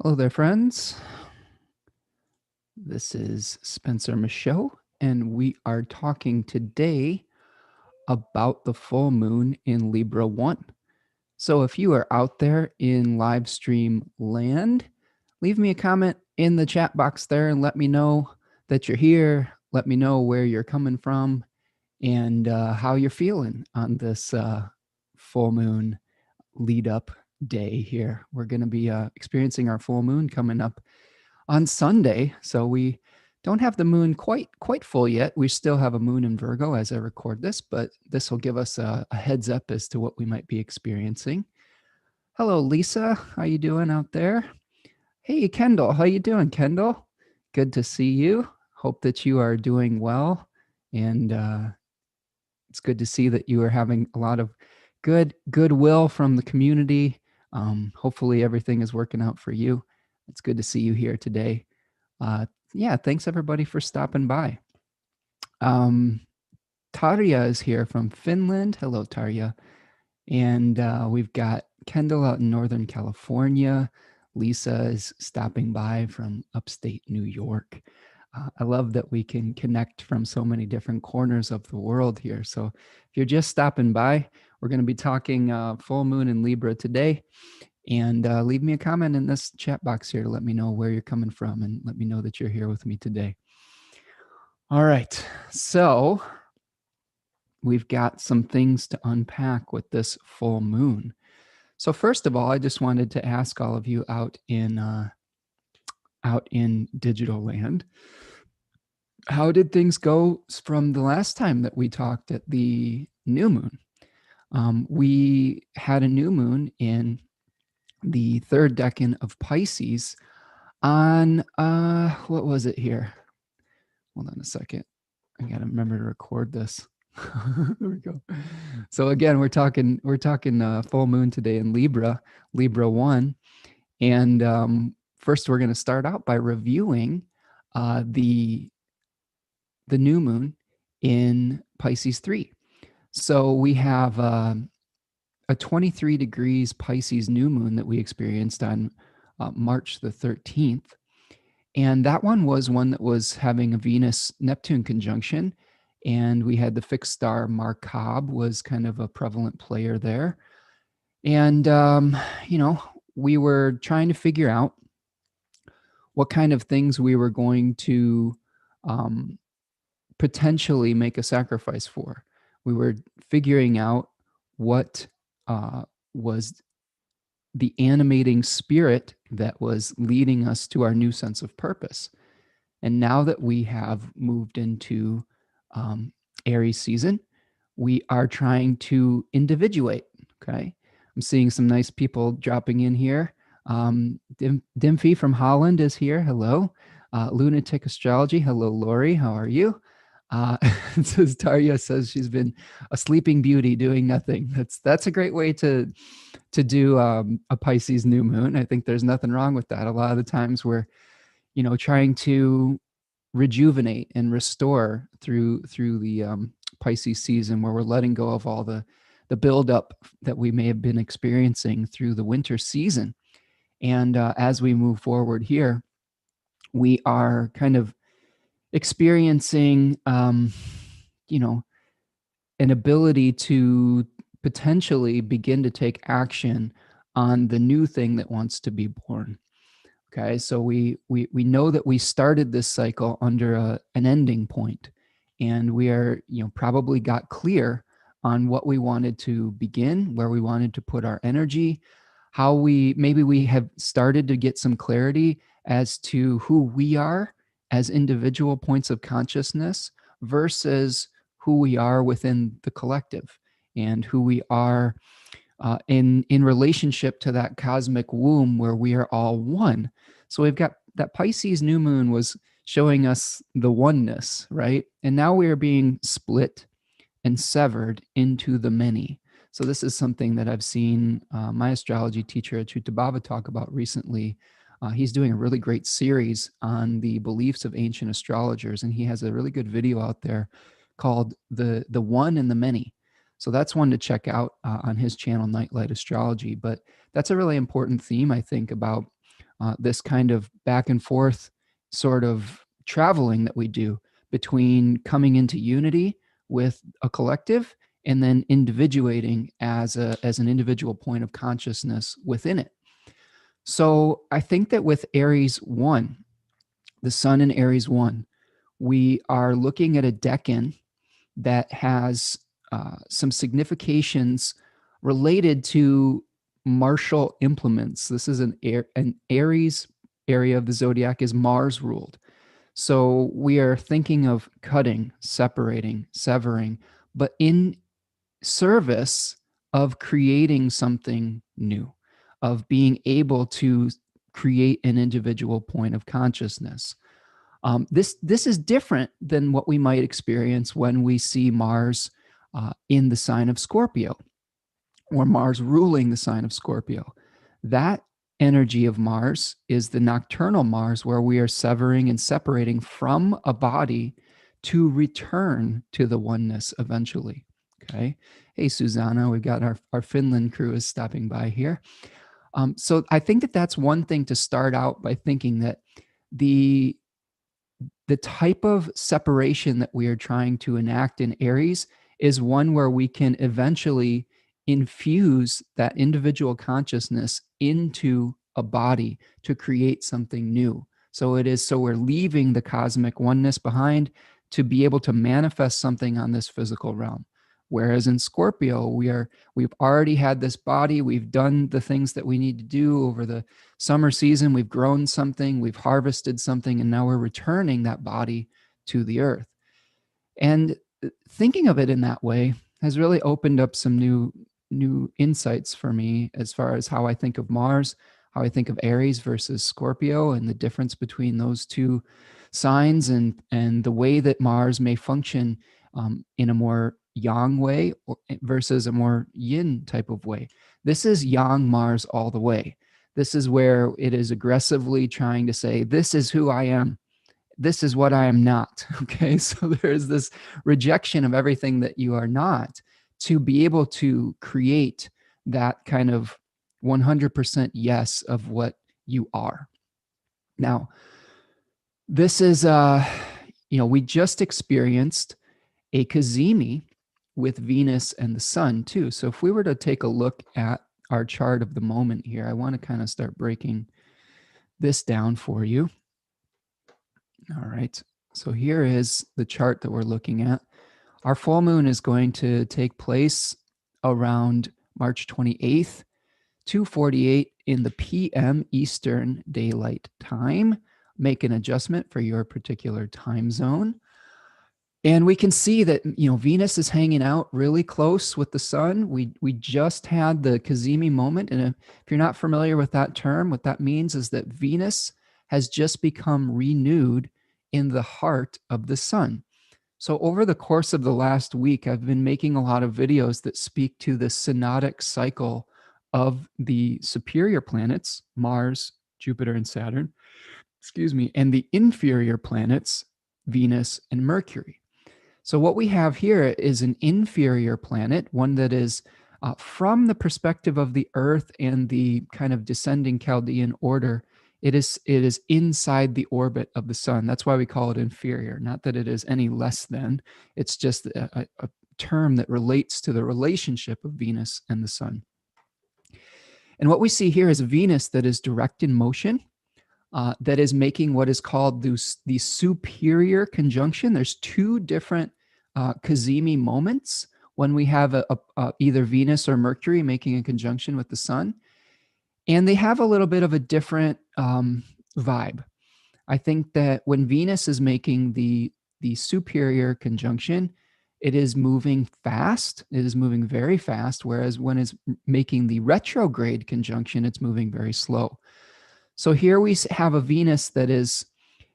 Hello there, friends. This is Spencer Michaud, and we are talking today about the full moon in Libra 1. So if you are out there in live stream land, leave me a comment in the chat box there and let me know that you're here. Let me know where you're coming from and how you're feeling on this full moon lead up day here. We're going to be experiencing our full moon coming up on Sunday. So we don't have the moon quite full yet. We still have a moon in Virgo as I record this, but this will give us a heads up as to what we might be experiencing. Hello, Lisa. How you doing out there? Hey, Kendall. How you doing, Kendall? Good to see you. Hope that you are doing well. And it's good to see that you are having a lot of goodwill from the community. Hopefully everything is working out for you. It's good to see you here today. Yeah, thanks everybody for stopping by. Tarja is here from Finland. Hello, Tarja. And we've got Kendall out in Northern California. Lisa is stopping by from upstate New York. I love that we can connect from so many different corners of the world here. So if you're just stopping by, we're going to be talking full moon in Libra today. And leave me a comment in this chat box here to let me know where you're coming from and let me know that you're here with me today. All right. So we've got some things to unpack with this full moon. So first of all, I just wanted to ask all of you out in digital land, how did things go from the last time that we talked at the new moon? We had a new moon in the third decan of Pisces on, what was it here? Hold on a second. I got to remember to record this. There we go. So again, we're talking full moon today in Libra 1. And first we're going to start out by reviewing the new moon in Pisces 3. So we have a 23 degrees Pisces new moon that we experienced on March the 13th. And that one was one that was having a Venus-Neptune conjunction. And we had the fixed star Michaud was kind of a prevalent player there. And, we were trying to figure out what kind of things we were going to potentially make a sacrifice for. We were figuring out what was the animating spirit that was leading us to our new sense of purpose. And now that we have moved into Aries season, we are trying to individuate, okay? I'm seeing some nice people dropping in here. Dimfy from Holland is here. Hello. Lunatic Astrology. Hello, Lori. How are you? Says Tarja says she's been a sleeping beauty doing nothing. That's a great way to do a Pisces new moon. I think there's nothing wrong with that. A lot of the times we're, trying to rejuvenate and restore through the Pisces season, where we're letting go of all the buildup that we may have been experiencing through the winter season. And as we move forward here, we are kind of experiencing, an ability to potentially begin to take action on the new thing that wants to be born. Okay, so we know that we started this cycle under an ending point, and we are, probably got clear on what we wanted to begin, where we wanted to put our energy, how we have started to get some clarity as to who we are as individual points of consciousness versus who we are within the collective, and who we are in relationship to that cosmic womb where we are all one. So we've got that Pisces new moon was showing us the oneness, right? And now we are being split and severed into the many. So this is something that I've seen my astrology teacher Achutabhava talk about recently. He's doing a really great series on the beliefs of ancient astrologers, and he has a really good video out there called the One and the Many. So that's one to check out on his channel, Nightlight Astrology. But that's a really important theme, I think, about this kind of back and forth sort of traveling that we do between coming into unity with a collective and then individuating as an individual point of consciousness within it. So I think that with Aries 1, the sun in Aries 1, we are looking at a decan that has some significations related to martial implements. This is an Aries area of the zodiac is Mars ruled. So we are thinking of cutting, separating, severing, but in service of creating something new, of being able to create an individual point of consciousness. This is different than what we might experience when we see Mars in the sign of Scorpio, or Mars ruling the sign of Scorpio. That energy of Mars is the nocturnal Mars, where we are severing and separating from a body to return to the oneness eventually. Okay. Hey, Susanna, we've got our Finland crew is stopping by here. So I think that that's one thing to start out by thinking that the type of separation that we are trying to enact in Aries is one where we can eventually infuse that individual consciousness into a body to create something new. So we're leaving the cosmic oneness behind to be able to manifest something on this physical realm. Whereas in Scorpio, we've already had this body, we've done the things that we need to do over the summer season, we've grown something, we've harvested something, and now we're returning that body to the earth. And thinking of it in that way has really opened up some new insights for me as far as how I think of Mars, how I think of Aries versus Scorpio, and the difference between those two signs, and the way that Mars may function in a more yang way versus a more yin type of way. This is yang Mars all the way. This is where it is aggressively trying to say, this is who I am. This is what I am not. Okay. So there's this rejection of everything that you are not to be able to create that kind of 100% yes of what you are. Now, this is, we just experienced a cazimi with Venus and the sun too. So if we were to take a look at our chart of the moment here, I want to kind of start breaking this down for you. All right. So here is the chart that we're looking at. Our full moon is going to take place around March 28th, 2:48 in the PM Eastern Daylight Time. Make an adjustment for your particular time zone. And we can see that, Venus is hanging out really close with the sun. We just had the cazimi moment. And if you're not familiar with that term, what that means is that Venus has just become renewed in the heart of the sun. So over the course of the last week, I've been making a lot of videos that speak to the synodic cycle of the superior planets, Mars, Jupiter, and Saturn, and the inferior planets, Venus and Mercury. So what we have here is an inferior planet, one that is from the perspective of the Earth and the kind of descending Chaldean order. It is inside the orbit of the sun. That's why we call it inferior. Not that it is any less than. It's just a term that relates to the relationship of Venus and the sun. And what we see here is a Venus that is direct in motion, that is making what is called the superior conjunction. There's two different cazimi moments when we have either Venus or Mercury making a conjunction with the sun. And they have a little bit of a different vibe. I think that when Venus is making the superior conjunction, it is moving fast. It is moving very fast. Whereas when it's making the retrograde conjunction, it's moving very slow. So here we have a Venus that is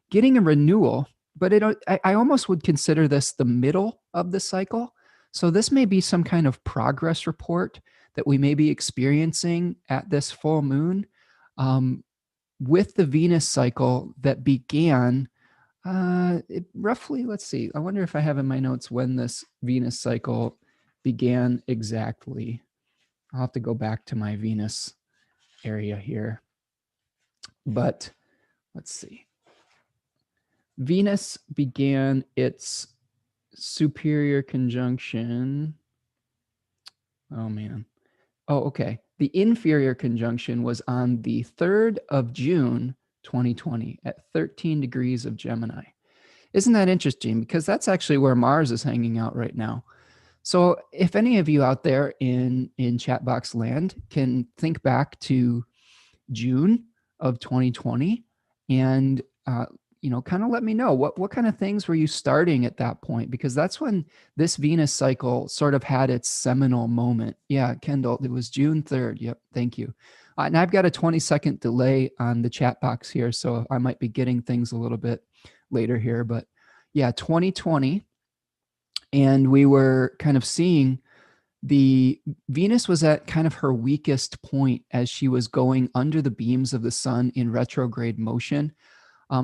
getting a renewal, but I almost would consider this the middle of the cycle. So this may be some kind of progress report that we may be experiencing at this full moon with the Venus cycle that began roughly, let's see, I wonder if I have in my notes when this Venus cycle began exactly. I'll have to go back to my Venus area here. But let's see. Venus began its superior conjunction. Oh, man. Oh, okay. The inferior conjunction was on the 3rd of June, 2020 at 13 degrees of Gemini. Isn't that interesting? Because that's actually where Mars is hanging out right now. So if any of you out there in Chatbox land can think back to June of 2020 and kind of let me know what kind of things were you starting at that point, because that's when this Venus cycle sort of had its seminal moment. Yeah, Kendall, it was June 3rd. Yep, thank you. And I've got a 20-second delay on the chat box here, so I might be getting things a little bit later here, but yeah, 2020, and we were kind of seeing the Venus was at kind of her weakest point as she was going under the beams of the sun in retrograde motion.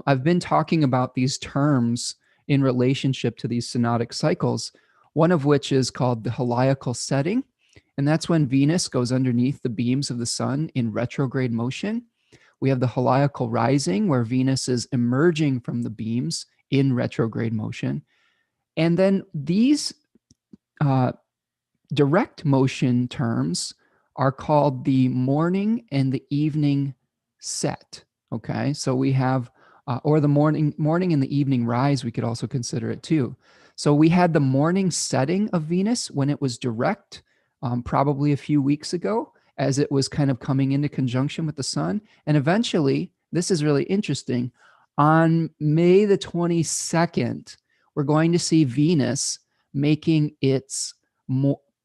I've been talking about these terms in relationship to these synodic cycles, one of which is called the heliacal setting. And that's when Venus goes underneath the beams of the sun in retrograde motion. We have the heliacal rising, where Venus is emerging from the beams in retrograde motion. And then these direct motion terms are called the morning and the evening set. Okay, so we have, or the morning and the evening rise, we could also consider it too. So we had the morning setting of Venus when it was direct, probably a few weeks ago, as it was kind of coming into conjunction with the sun. And eventually, this is really interesting, on May the 22nd, we're going to see Venus making its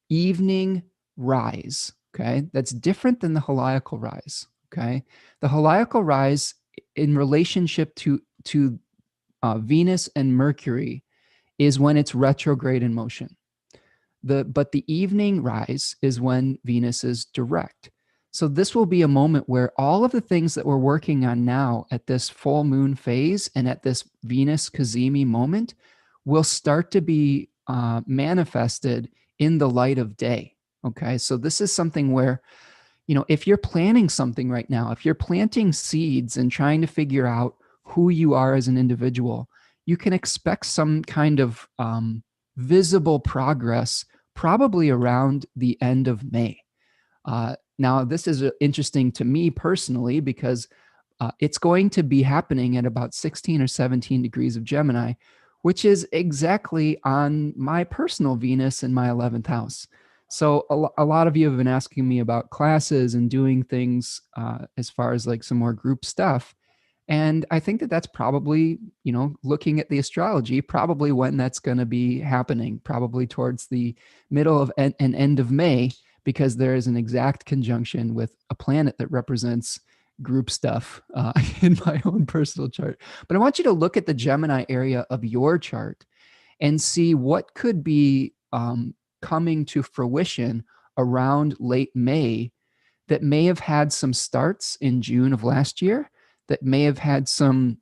evening rise. Okay, that's different than the heliacal rise. Okay, the heliacal rise in relationship to Venus and Mercury is when it's retrograde in motion. But the evening rise is when Venus is direct. So this will be a moment where all of the things that we're working on now at this full moon phase and at this Venus Cazimi moment will start to be manifested in the light of day. Okay, so this is something where, if you're planning something right now, if you're planting seeds and trying to figure out who you are as an individual, you can expect some kind of visible progress probably around the end of May. Now, this is interesting to me personally because it's going to be happening at about 16 or 17 degrees of Gemini, which is exactly on my personal Venus in my 11th house. So a lot of you have been asking me about classes and doing things as far as like some more group stuff. And I think that that's probably, looking at the astrology, probably when that's going to be happening, probably towards the middle of and end of May, because there is an exact conjunction with a planet that represents group stuff in my own personal chart. But I want you to look at the Gemini area of your chart and see what could be coming to fruition around late May that may have had some starts in June of last year, that may have had some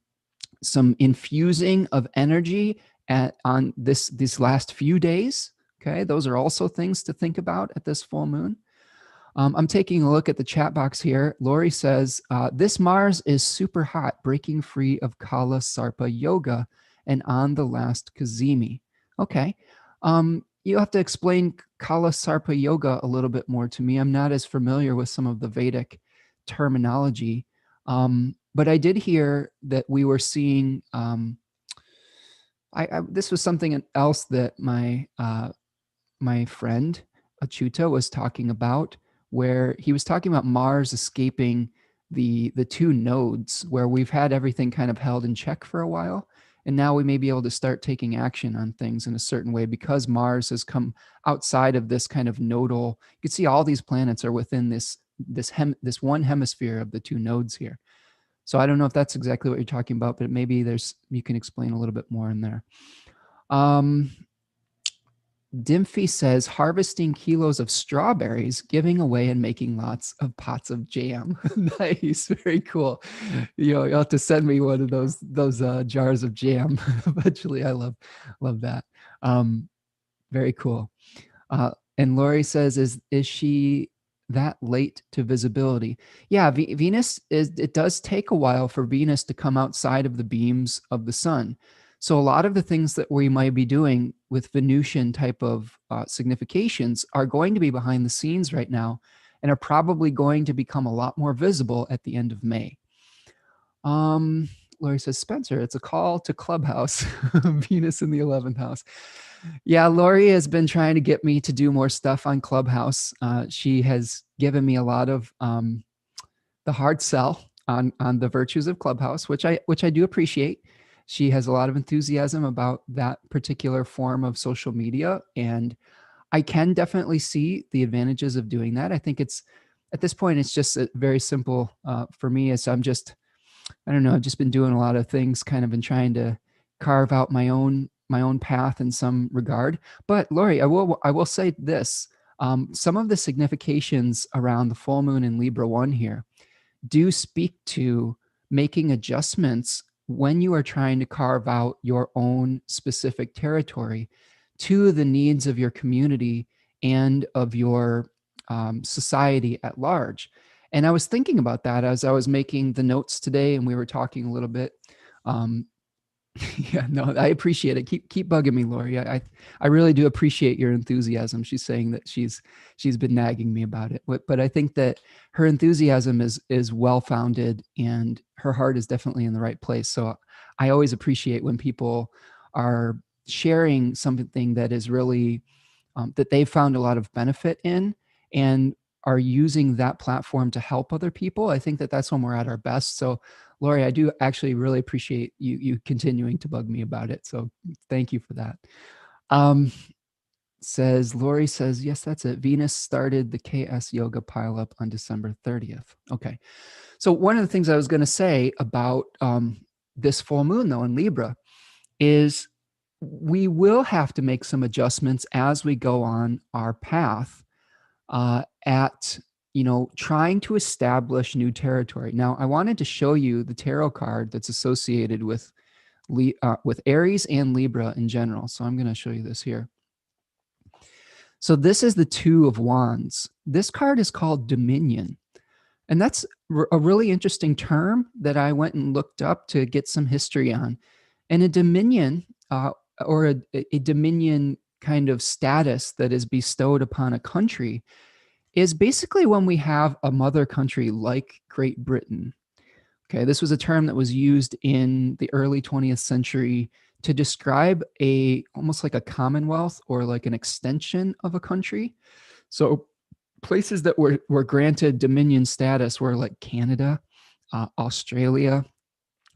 infusing of energy on these last few days. Okay, those are also things to think about at this full moon. I'm taking a look at the chat box here. Lori says, this Mars is super hot, breaking free of Kala Sarpa Yoga and on the last Cazimi. Okay. You have to explain Kala Sarpa Yoga a little bit more to me. I'm not as familiar with some of the Vedic terminology. But I did hear that we were seeing, this was something else that my friend Achyuta was talking about, where he was talking about Mars escaping the two nodes, where we've had everything kind of held in check for a while. And now we may be able to start taking action on things in a certain way because Mars has come outside of this kind of nodal. You can see all these planets are within this one hemisphere of the two nodes here. So I don't know if that's exactly what you're talking about, but maybe you can explain a little bit more in there. Dimphy says, harvesting kilos of strawberries, giving away and making lots of pots of jam. Nice, very cool. You'll have to send me one of those jars of jam eventually. I love that. Very cool. And Lori says, is she that late to visibility. Yeah, Venus it does take a while for Venus to come outside of the beams of the sun. So a lot of the things that we might be doing with Venusian type of significations are going to be behind the scenes right now and are probably going to become a lot more visible at the end of May. Lori says, Spencer, it's a call to Clubhouse, Venus in the 11th house. Yeah, Lori has been trying to get me to do more stuff on Clubhouse. She has given me a lot of the hard sell on the virtues of Clubhouse, which I do appreciate. She has a lot of enthusiasm about that particular form of social media, and I can definitely see the advantages of doing that. I think it's at this point it's just very simple for me, as I don't know, I've just been doing a lot of things, kind of been trying to carve out my own path in some regard. But Lori, I will say this: some of the significations around the full moon in Libra 1 here do speak to making adjustments when you are trying to carve out your own specific territory to the needs of your community and of your society at large. And I was thinking about that as I was making the notes today, and we were talking a little bit. Um, yeah, no, I appreciate it. Keep bugging me, Lori. I really do appreciate your enthusiasm. She's saying that she's been nagging me about it, but I think that her enthusiasm is well founded, and her heart is definitely in the right place. So I always appreciate when people are sharing something that is really that they've found a lot of benefit in, and are using that platform to help other people. I think that that's when we're at our best. So Lori, I do actually really appreciate you continuing to bug me about it. So thank you for that. Lori says, yes, that's it. Venus started the KS yoga pileup on December 30th. Okay. So one of the things I was going to say about this full moon, though, in Libra, is we will have to make some adjustments as we go on our path at trying to establish new territory. Now, I wanted to show you the tarot card that's associated with Aries and Libra in general. So I'm going to show you this here. So this is the Two of Wands. This card is called Dominion. And that's a really interesting term that I went and looked up to get some history on. And a dominion or a dominion kind of status that is bestowed upon a country is basically when we have a mother country like Great Britain. Okay, this was a term that was used in the early 20th century to describe almost like a commonwealth or like an extension of a country. So places that were granted dominion status were like Canada, Australia,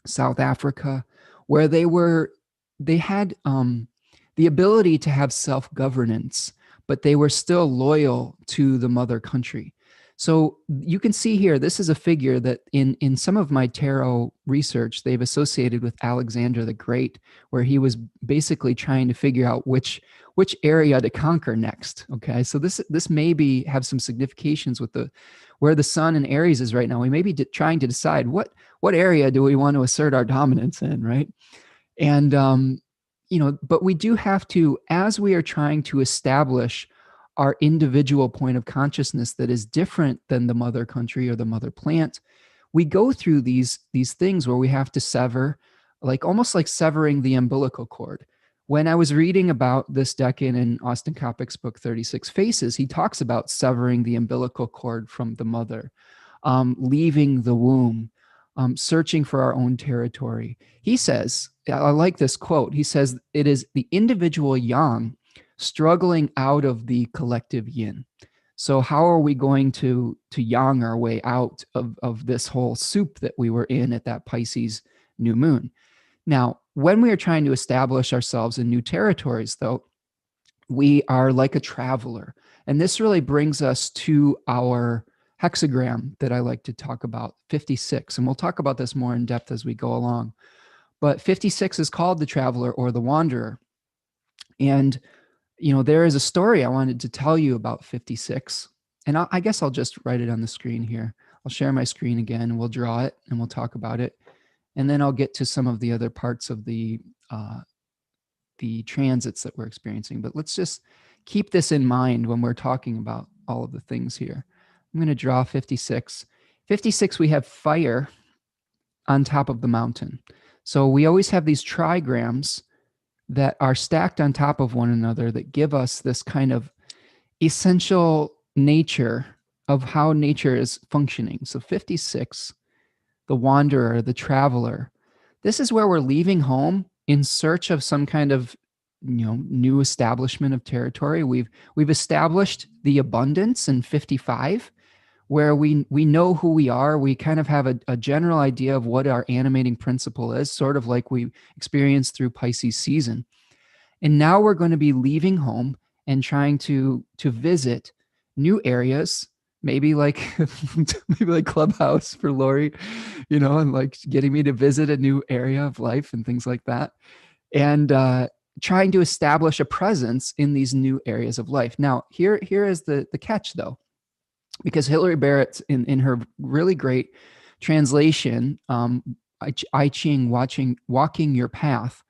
South Africa, where they had the ability to have self-governance, but they were still loyal to the mother country. So you can see here, this is a figure that in some of my tarot research, they've associated with Alexander the Great, where he was basically trying to figure out which area to conquer next. Okay, so this may have some significations with where the sun in Aries is right now. We may be trying to decide what area do we want to assert our dominance in, right? And but we do have to, as we are trying to establish our individual point of consciousness that is different than the mother country or the mother plant, we go through these things where we have to sever, almost like severing the umbilical cord. When I was reading about this decan in Austin Coppock's book 36 Faces, he talks about severing the umbilical cord from the mother, leaving the womb, searching for our own territory. He says, I like this quote. He says, it is the individual yang struggling out of the collective yin. So how are we going to yang our way out of this whole soup that we were in at that Pisces new moon? Now, when we are trying to establish ourselves in new territories, though, we are like a traveler. And this really brings us to our hexagram that I like to talk about, 56. And we'll talk about this more in depth as we go along. But 56 is called the traveler or the wanderer. And there is a story I wanted to tell you about 56. And I guess I'll just write it on the screen here. I'll share my screen again, and we'll draw it, and we'll talk about it. And then I'll get to some of the other parts of the transits that we're experiencing. But let's just keep this in mind when we're talking about all of the things here. I'm going to draw 56. 56, we have fire on top of the mountain. So we always have these trigrams that are stacked on top of one another that give us this kind of essential nature of how nature is functioning. So 56, the wanderer, the traveler, this is where we're leaving home in search of some kind of new establishment of territory. We've established the abundance in 55, where we know who we are. We kind of have a general idea of what our animating principle is, sort of like we experienced through Pisces season. And now we're going to be leaving home and trying to visit new areas, maybe like maybe like Clubhouse for Lori, and like getting me to visit a new area of life and things like that. And trying to establish a presence in these new areas of life. Now, here is the catch, though, because Hillary Barrett, in her really great translation, I-Ching, walking your path,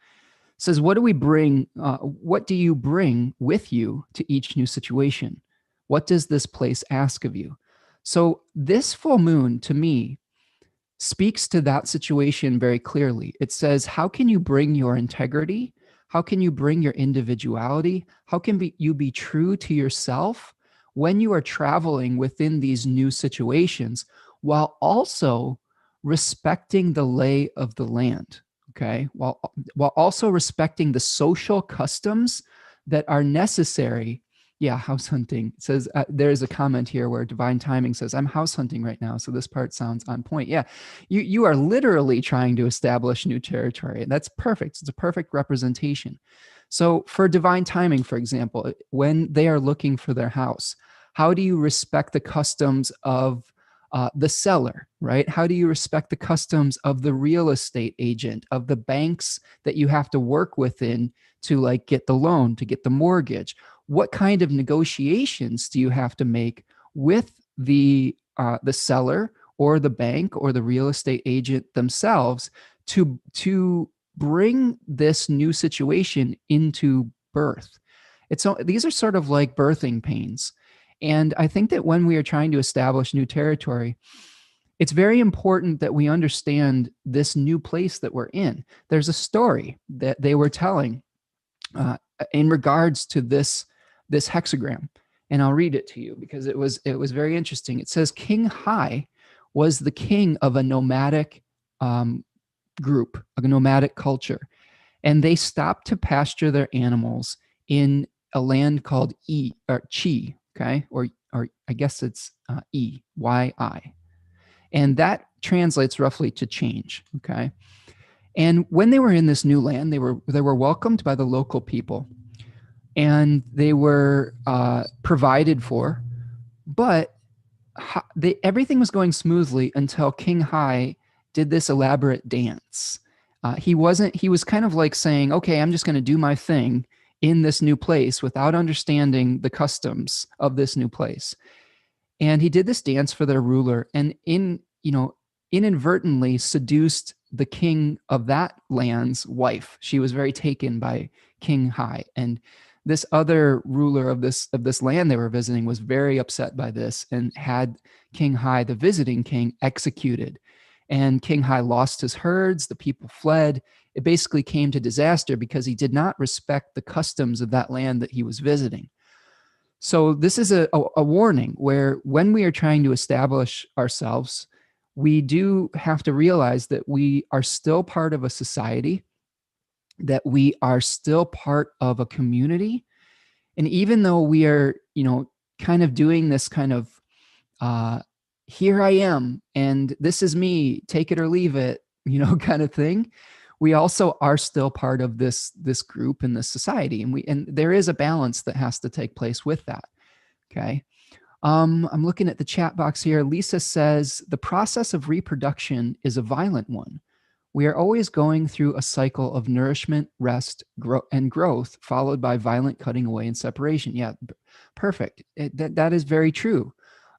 says, what do we bring? What do you bring with you to each new situation? What does this place ask of you? So this full moon, to me, speaks to that situation very clearly. It says, how can you bring your integrity? How can you bring your individuality? How can you be true to yourself when you are traveling within these new situations, while also respecting the lay of the land? Okay, while also respecting the social customs that are necessary. Yeah, house hunting. It says there's a comment here where Divine Timing says, I'm house hunting right now. So this part sounds on point. Yeah, you are literally trying to establish new territory. And that's perfect. It's a perfect representation. So for Divine Timing, for example, when they are looking for their house, how do you respect the customs of the seller, right? How do you respect the customs of the real estate agent, of the banks that you have to work within to like get the loan, to get the mortgage? What kind of negotiations do you have to make with the seller or the bank or the real estate agent themselves to bring this new situation into birth? These are sort of like birthing pains. And I think that when we are trying to establish new territory, it's very important that we understand this new place that we're in. There's a story that they were telling in regards to this hexagram, and I'll read it to you because it was very interesting. It says King Hai was the king of a nomadic group, a nomadic culture, and they stopped to pasture their animals in a land called Chi, okay, or I guess it's Yi, and that translates roughly to change, okay. And when they were in this new land, they were welcomed by the local people, and they were provided for, but everything was going smoothly until King Hai did this elaborate dance. He was kind of like saying, okay, I'm just going to do my thing in this new place without understanding the customs of this new place. And he did this dance for their ruler, and inadvertently seduced the king of that land's wife. She was very taken by King Hai, and this other ruler of this land they were visiting was very upset by this and had King Hai, the visiting king, executed. And King Hai lost his herds. The people fled. It basically came to disaster because he did not respect the customs of that land that he was visiting. So this is a warning where when we are trying to establish ourselves, we do have to realize that we are still part of a society, that we are still part of a community. And even though we are, kind of doing this kind of, here I am, and this is me, take it or leave it, kind of thing, we also are still part of this group and this society. And there is a balance that has to take place with that. Okay. I'm looking at the chat box here. Lisa says, the process of reproduction is a violent one. We are always going through a cycle of nourishment, rest, and growth, followed by violent cutting away and separation. Yeah, perfect. That is very true.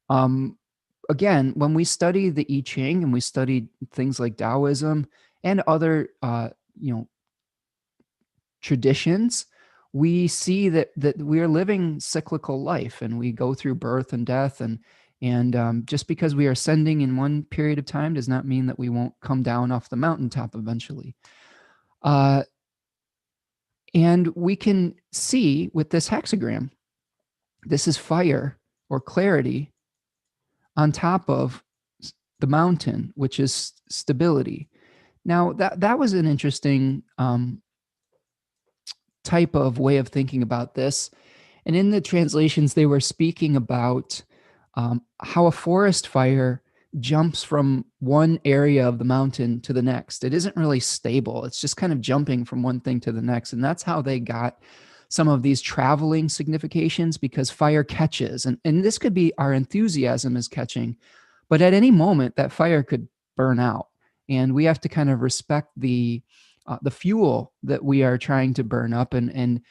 Again, when we study the I-Ching and we study things like Taoism and other, traditions, we see that we are living cyclical life, and we go through birth and death, and And just because we are ascending in one period of time does not mean that we won't come down off the mountaintop eventually. And we can see with this hexagram, this is fire or clarity on top of the mountain, which is stability. Now, that was an interesting type of way of thinking about this. And in the translations, they were speaking about how a forest fire jumps from one area of the mountain to the next. It isn't really stable. It's just kind of jumping from one thing to the next. And that's how they got some of these traveling significations, because fire catches. And this could be our enthusiasm is catching, but at any moment that fire could burn out. And we have to kind of respect the fuel that we are trying to burn up, and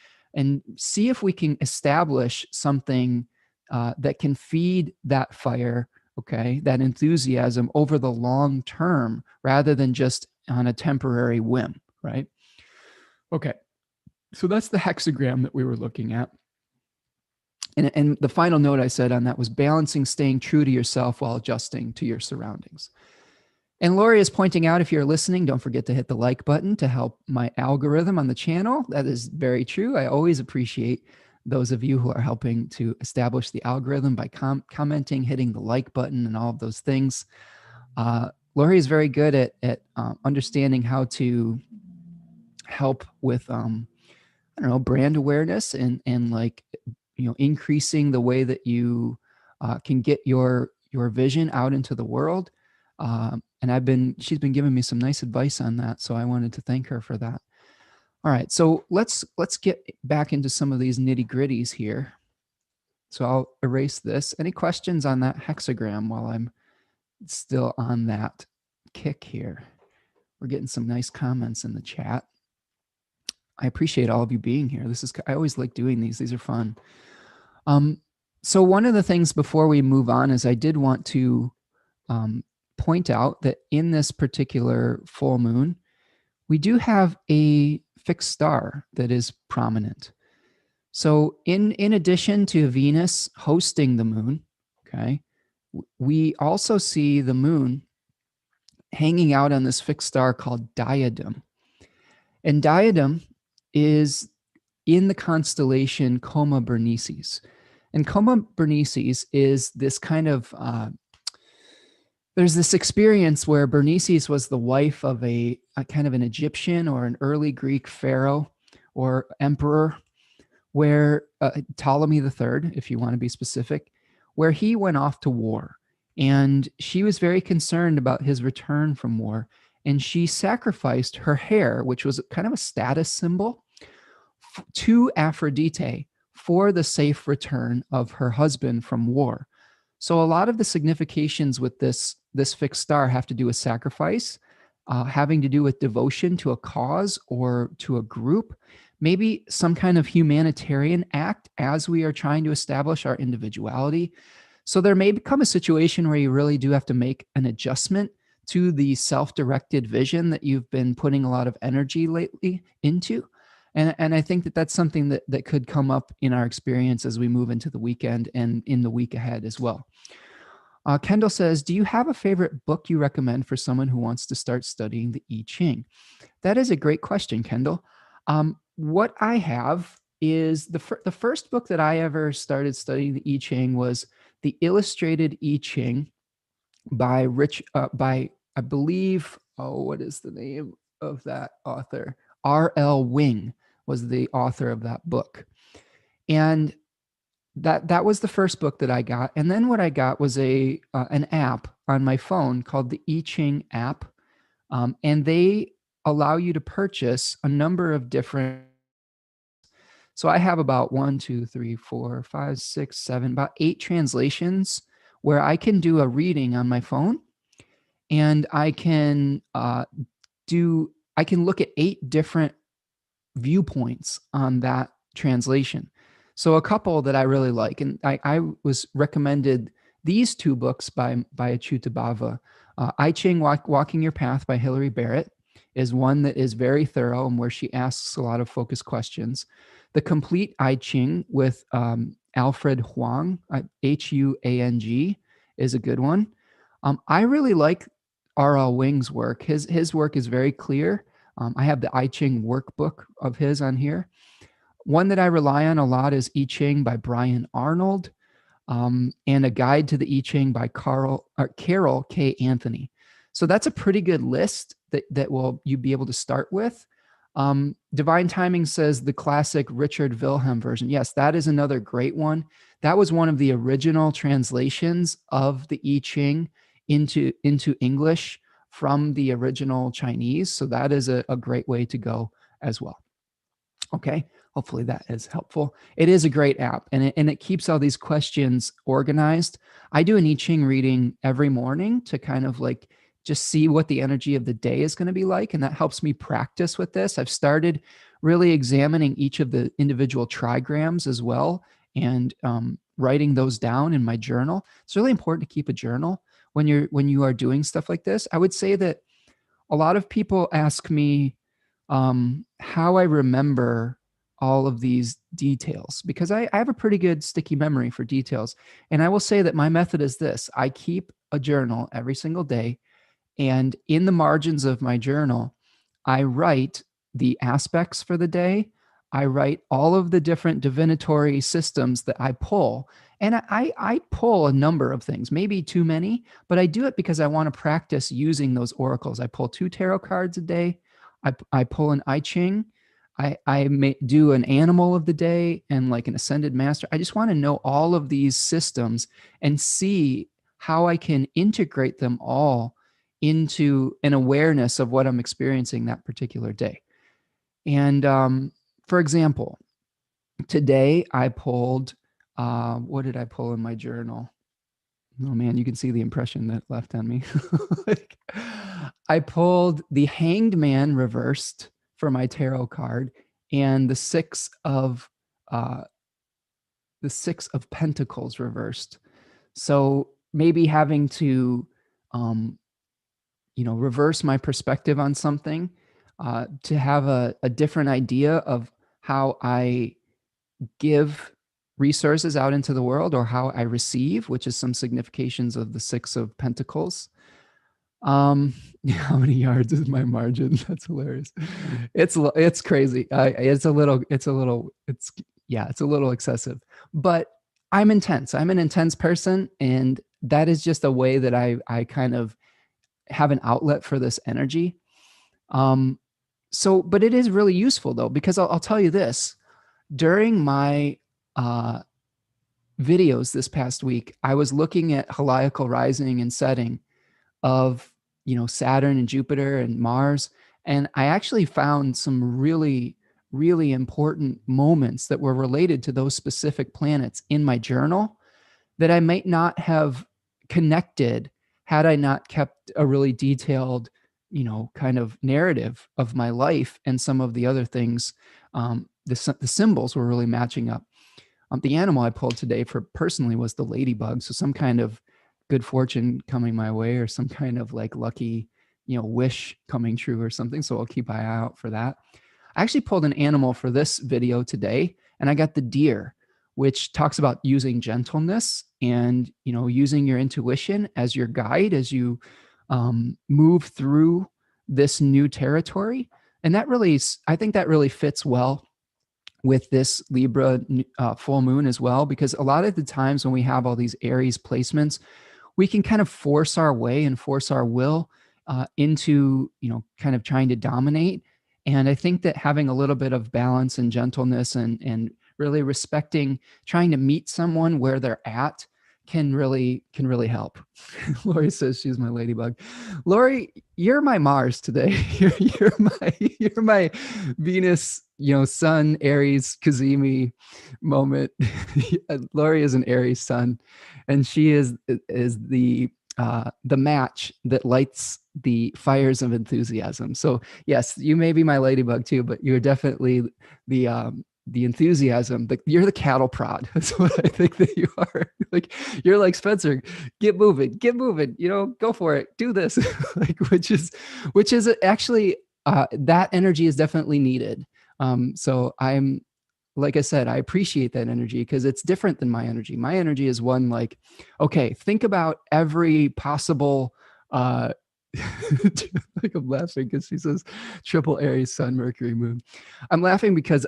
see if we can establish something that can feed that fire, okay, that enthusiasm over the long term rather than just on a temporary whim, right? Okay, so that's the hexagram that we were looking at. And the final note I said on that was balancing staying true to yourself while adjusting to your surroundings. And Lori is pointing out, if you're listening, don't forget to hit the like button to help my algorithm on the channel. That is very true. I always appreciate those of you who are helping to establish the algorithm by commenting, hitting the like button, and all of those things. Lori is very good at understanding how to help with, I don't know, brand awareness and like, increasing the way that you can get your vision out into the world. And she's been giving me some nice advice on that. So I wanted to thank her for that. All right. So let's get back into some of these nitty gritties here. So I'll erase this. Any questions on that hexagram while I'm still on that kick here? We're getting some nice comments in the chat. I appreciate all of you being here. I always like doing these. These are fun. So one of the things before we move on is I did want to point out that in this particular full moon, we do have a fixed star that is prominent. So in addition to Venus hosting the moon, okay, we also see the moon hanging out on this fixed star called Diadem. And Diadem is in the constellation Coma Berenices. And Coma Berenices is this kind of, there's this experience where Berenices was the wife of a kind of an Egyptian or an early Greek pharaoh or emperor, where Ptolemy III, if you want to be specific, where he went off to war. And she was very concerned about his return from war. And she sacrificed her hair, which was kind of a status symbol, to Aphrodite for the safe return of her husband from war. So a lot of the significations with this fixed star have to do with sacrifice, having to do with devotion to a cause or to a group, maybe some kind of humanitarian act as we are trying to establish our individuality. So there may become a situation where you really do have to make an adjustment to the self-directed vision that you've been putting a lot of energy lately into. And I think that that's something that could come up in our experience as we move into the weekend and in the week ahead as well. Kendall says, do you have a favorite book you recommend for someone who wants to start studying the I-Ching? That is a great question, Kendall. What I have is the first book that I ever started studying the I-Ching was the Illustrated I-Ching by I believe, what is the name of that author? R.L. Wing was the author of that book. And that was the first book that I got. And then what I got was an app on my phone called the I-Ching app. And they allow you to purchase a number of different. So I have about about 8 translations where I can do a reading on my phone, and I can look at 8 different viewpoints on that translation. So a couple that I really like, and I was recommended these 2 books by Achutabhava. I-Ching, Walking Your Path by Hilary Barrett is one that is very thorough and where she asks a lot of focused questions. The Complete I-Ching with Alfred Huang, Huang, is a good one. I really like R.L. Wing's work. His work is very clear. I have the I-Ching workbook of his on here. One that I rely on a lot is I-Ching by Brian Arnold, and a guide to the I-Ching by Carol K. Anthony. So that's a pretty good list that will you be able to start with. Divine Timing says the classic Richard Wilhelm version. Yes, that is another great one. That was one of the original translations of the I-Ching into English from the original Chinese. So that is a great way to go as well. Okay, hopefully that is helpful. It is a great app, and it keeps all these questions organized. I do an I-Ching reading every morning to kind of like just see what the energy of the day is going to be like, and that helps me practice with this. I've started really examining each of the individual trigrams as well, and writing those down in my journal. It's really important to keep a journal when you are doing stuff like this. I would say that a lot of people ask me how I remember all of these details, because I have a pretty good sticky memory for details. And I will say that my method is this: I keep a journal every single day, and in the margins of my journal, I write the aspects for the day. I write all of the different divinatory systems that I pull. And I pull a number of things, maybe too many, but I do it because I want to practice using those oracles. I pull 2 tarot cards a day. I pull an I-Ching. I may do an animal of the day and like an ascended master. I just want to know all of these systems and see how I can integrate them all into an awareness of what I'm experiencing that particular day. And for example, today I pulled, what did I pull in my journal? Oh man, you can see the impression that left on me. Like, I pulled the Hanged Man reversed for my tarot card, and the Six of Pentacles reversed. So maybe having to, reverse my perspective on something, to have a different idea of how I give resources out into the world, or how I receive, which is some significations of the Six of Pentacles. How many yards is my margin? That's hilarious. It's crazy. It's a little excessive, but I'm intense. I'm an intense person, and that is just a way that I kind of have an outlet for this energy. But it is really useful though, because I'll tell you this: during my videos this past week, I was looking at heliacal rising and setting of, Saturn and Jupiter and Mars. And I actually found some really, really important moments that were related to those specific planets in my journal that I might not have connected had I not kept a really detailed, kind of narrative of my life and some of the other things. The symbols were really matching up. The animal I pulled today for personally was the ladybug. So some kind of good fortune coming my way, or some kind of like lucky, wish coming true or something. So I'll keep an eye out for that. I actually pulled an animal for this video today, and I got the deer, which talks about using gentleness and, using your intuition as your guide as you move through this new territory. And I think that really fits well with this Libra full moon as well, because a lot of the times when we have all these Aries placements, we can kind of force our way and force our will into, kind of trying to dominate. And I think that having a little bit of balance and gentleness and really respecting, trying to meet someone where they're at can really help. Lori says she's my ladybug. Lori, you're my Mars today. You're my Venus, Sun, Aries, Kazemi moment. Lori is an Aries sun, and she is the match that lights the fires of enthusiasm. So yes, you may be my ladybug too, but you're definitely the enthusiasm. You're the cattle prod. That's what I think that you are. Like, you're like, Spencer, get moving, go for it, do this. Like, which is actually that energy is definitely needed. So I'm like I said, I appreciate that energy because it's different than my energy. My energy is one like, okay, think about every possible, like I'm laughing because she says triple Aries, Sun, Mercury, Moon. I'm laughing because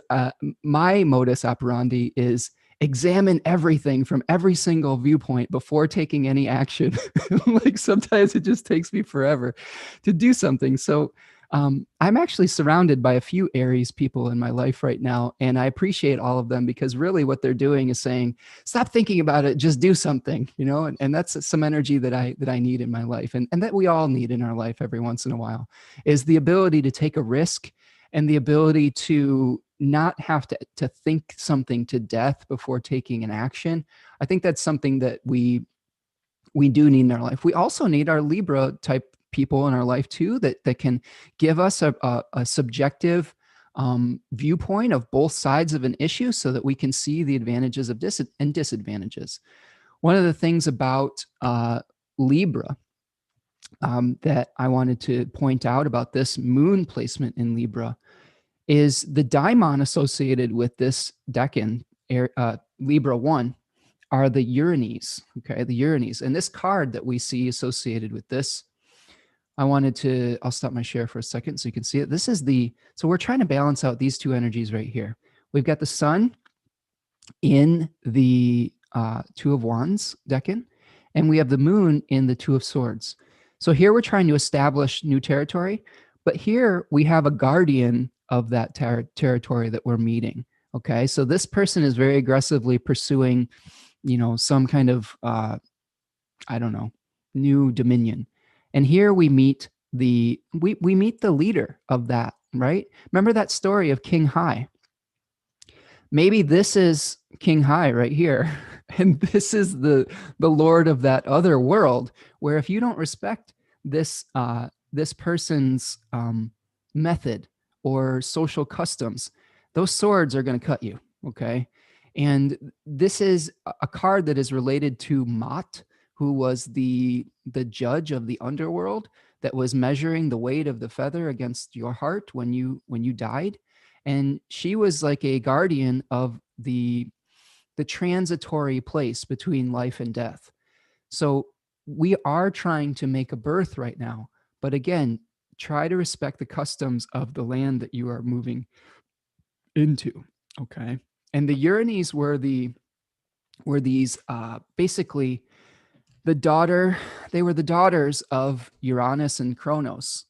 my modus operandi is examine everything from every single viewpoint before taking any action. Like sometimes it just takes me forever to do something. So I'm actually surrounded by a few Aries people in my life right now, and I appreciate all of them because really what they're doing is saying, stop thinking about it, just do something, you know, and that's some energy that I need in my life, and that we all need in our life every once in a while, is the ability to take a risk and the ability to not have to think something to death before taking an action. I think that's something that we do need in our life. We also need our Libra type people in our life too, that can give us a subjective viewpoint of both sides of an issue so that we can see the advantages of and disadvantages. One of the things about Libra that I wanted to point out about this moon placement in Libra is the daimon associated with this decan, Libra 1, are the Uranies, okay, the Uranies. And this card that we see associated with this, I'll stop my share for a second so you can see it. This is so we're trying to balance out these two energies right here. We've got the sun in the Two of Wands decan, and we have the moon in the Two of Swords. So here we're trying to establish new territory, but here we have a guardian of that territory that we're meeting. Okay, so this person is very aggressively pursuing, some kind of, I don't know, new dominion. And here we meet we meet the leader of that, right? Remember that story of King Hai? Maybe this is King Hai right here. And this is the lord of that other world, where if you don't respect this person's method or social customs, those swords are going to cut you. Okay. And this is a card that is related to Mot, who was the judge of the underworld that was measuring the weight of the feather against your heart when you died. And she was like a guardian of the transitory place between life and death. So we are trying to make a birth right now, but again, try to respect the customs of the land that you are moving into. Okay. And the Uranies were these basically they were the daughters of Uranus and Kronos.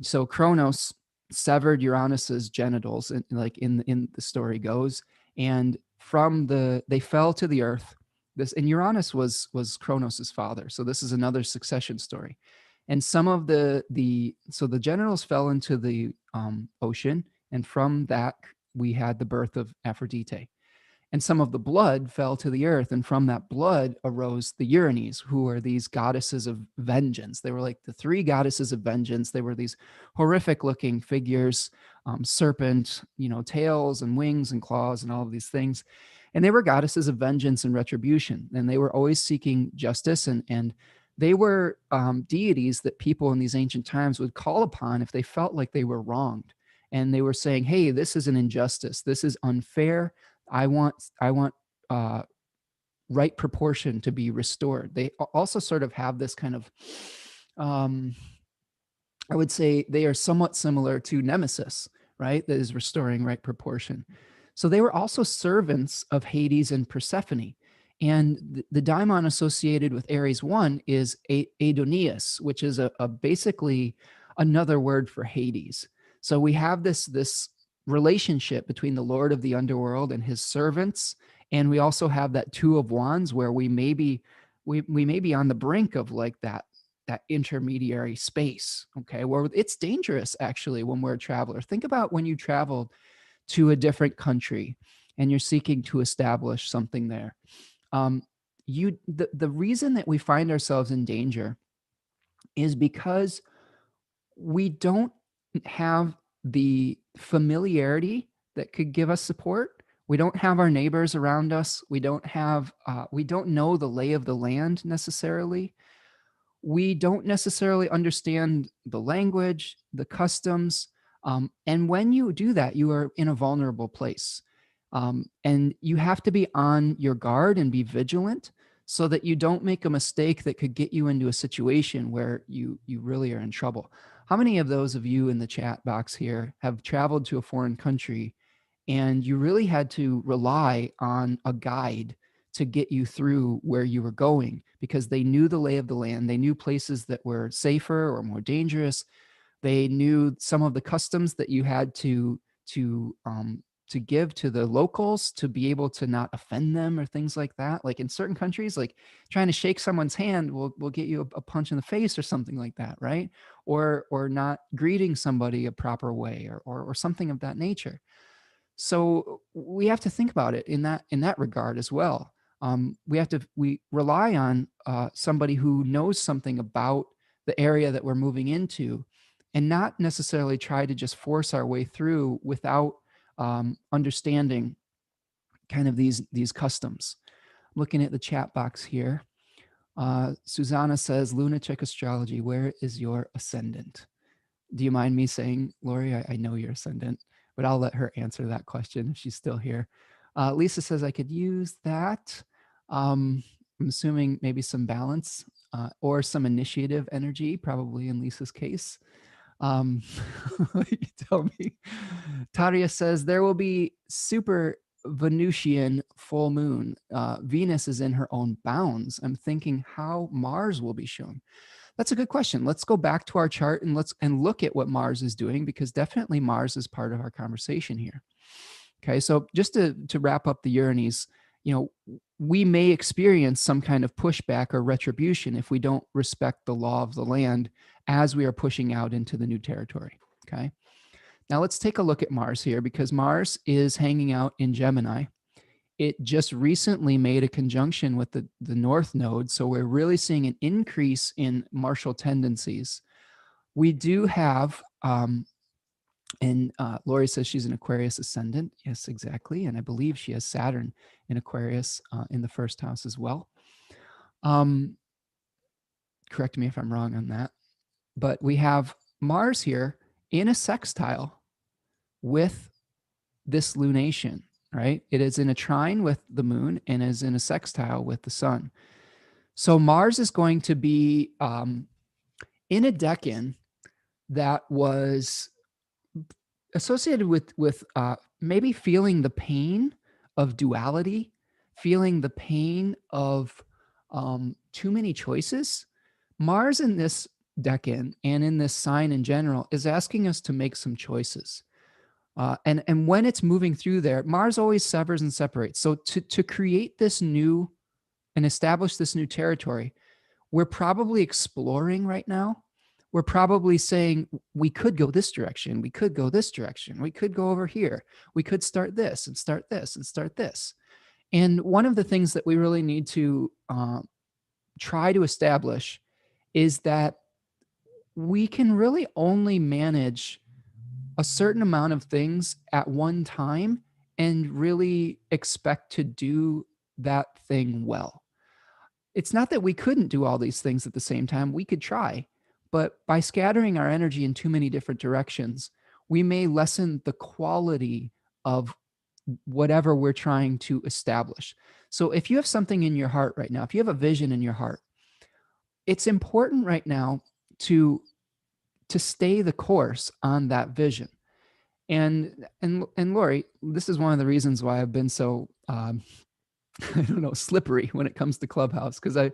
So Kronos severed Uranus's genitals, like in the story goes, and they fell to the earth. And Uranus was Kronos's father. So this is another succession story. And some of the genitals fell into the ocean, and from that we had the birth of Aphrodite. And some of the blood fell to the earth, and from that blood arose the Uranies, who are these goddesses of vengeance. They were like the three goddesses of vengeance. They were these horrific looking figures, serpent, tails and wings and claws and all of these things. And they were goddesses of vengeance and retribution. And they were always seeking justice. And they were deities that people in these ancient times would call upon if they felt like they were wronged. And they were saying, hey, this is an injustice. This is unfair. I want right proportion to be restored. They also sort of have this kind of, I would say they are somewhat similar to Nemesis, right? That is restoring right proportion. So they were also servants of Hades and Persephone. And the daimon associated with Aries 1 is Adonis, which is a basically another word for Hades. So we have this relationship between the Lord of the underworld and his servants, and we also have that Two of Wands where we may be on the brink of like that intermediary space, okay, where it's dangerous actually when we're a traveler. Think about when you traveled to a different country and you're seeking to establish something there. The reason that we find ourselves in danger is because we don't have the familiarity that could give us support. We don't have our neighbors around us. We don't know the lay of the land necessarily. We don't necessarily understand the language, the customs. And when you do that, you are in a vulnerable place. And you have to be on your guard and be vigilant so that you don't make a mistake that could get you into a situation where you really are in trouble. How many of those of you in the chat box here have traveled to a foreign country and you really had to rely on a guide to get you through where you were going because they knew the lay of the land, they knew places that were safer or more dangerous, they knew some of the customs that you had to give to the locals to be able to not offend them or things like that. Like in certain countries, like trying to shake someone's hand will get you a punch in the face or something like that, right? Or not greeting somebody a proper way or something of that nature. So we have to think about it in that regard as well. We rely on somebody who knows something about the area that we're moving into, and not necessarily try to just force our way through without understanding kind of these customs. Looking at the chat box here, Susanna says, "Lunatic astrology, where is your ascendant?" Do you mind me saying, Lori? I know your ascendant, but I'll let her answer that question if she's still here. Lisa says I could use that. I'm assuming maybe some balance or some initiative energy, probably in Lisa's case. You tell me. Taria says there will be super Venusian full moon. Venus is in her own bounds. I'm thinking how Mars will be shown. That's a good question. Let's go back to our chart and let's look at what Mars is doing, because definitely Mars is part of our conversation here. Okay, so just to wrap up the Uranus, we may experience some kind of pushback or retribution if we don't respect the law of the land as we are pushing out into the new territory. Okay, now let's take a look at Mars here, because Mars is hanging out in Gemini. It just recently made a conjunction with the North Node, so we're really seeing an increase in martial tendencies. We do have, and Lori says she's an Aquarius ascendant. Yes, exactly. And I believe she has Saturn in Aquarius in the first house as well. Correct me if I'm wrong on that. But we have Mars here in a sextile with this lunation, right? It is in a trine with the moon and is in a sextile with the sun. So Mars is going to be in a decan that was associated with maybe feeling the pain of duality, feeling the pain of too many choices. Mars in this decan and in this sign in general is asking us to make some choices. And when it's moving through there, Mars always severs and separates. So to create this new and establish this new territory, we're probably exploring right now. We're probably saying we could go this direction. We could go this direction. We could go over here. We could start this and start this and start this. And one of the things that we really need to try to establish is that we can really only manage a certain amount of things at one time and really expect to do that thing well. It's not that we couldn't do all these things at the same time. We could try, but by scattering our energy in too many different directions, we may lessen the quality of whatever we're trying to establish. So if you have something in your heart right now, if you have a vision in your heart, it's important right now to stay the course on that vision. And Lori, this is one of the reasons why I've been so I don't know, slippery when it comes to Clubhouse, because I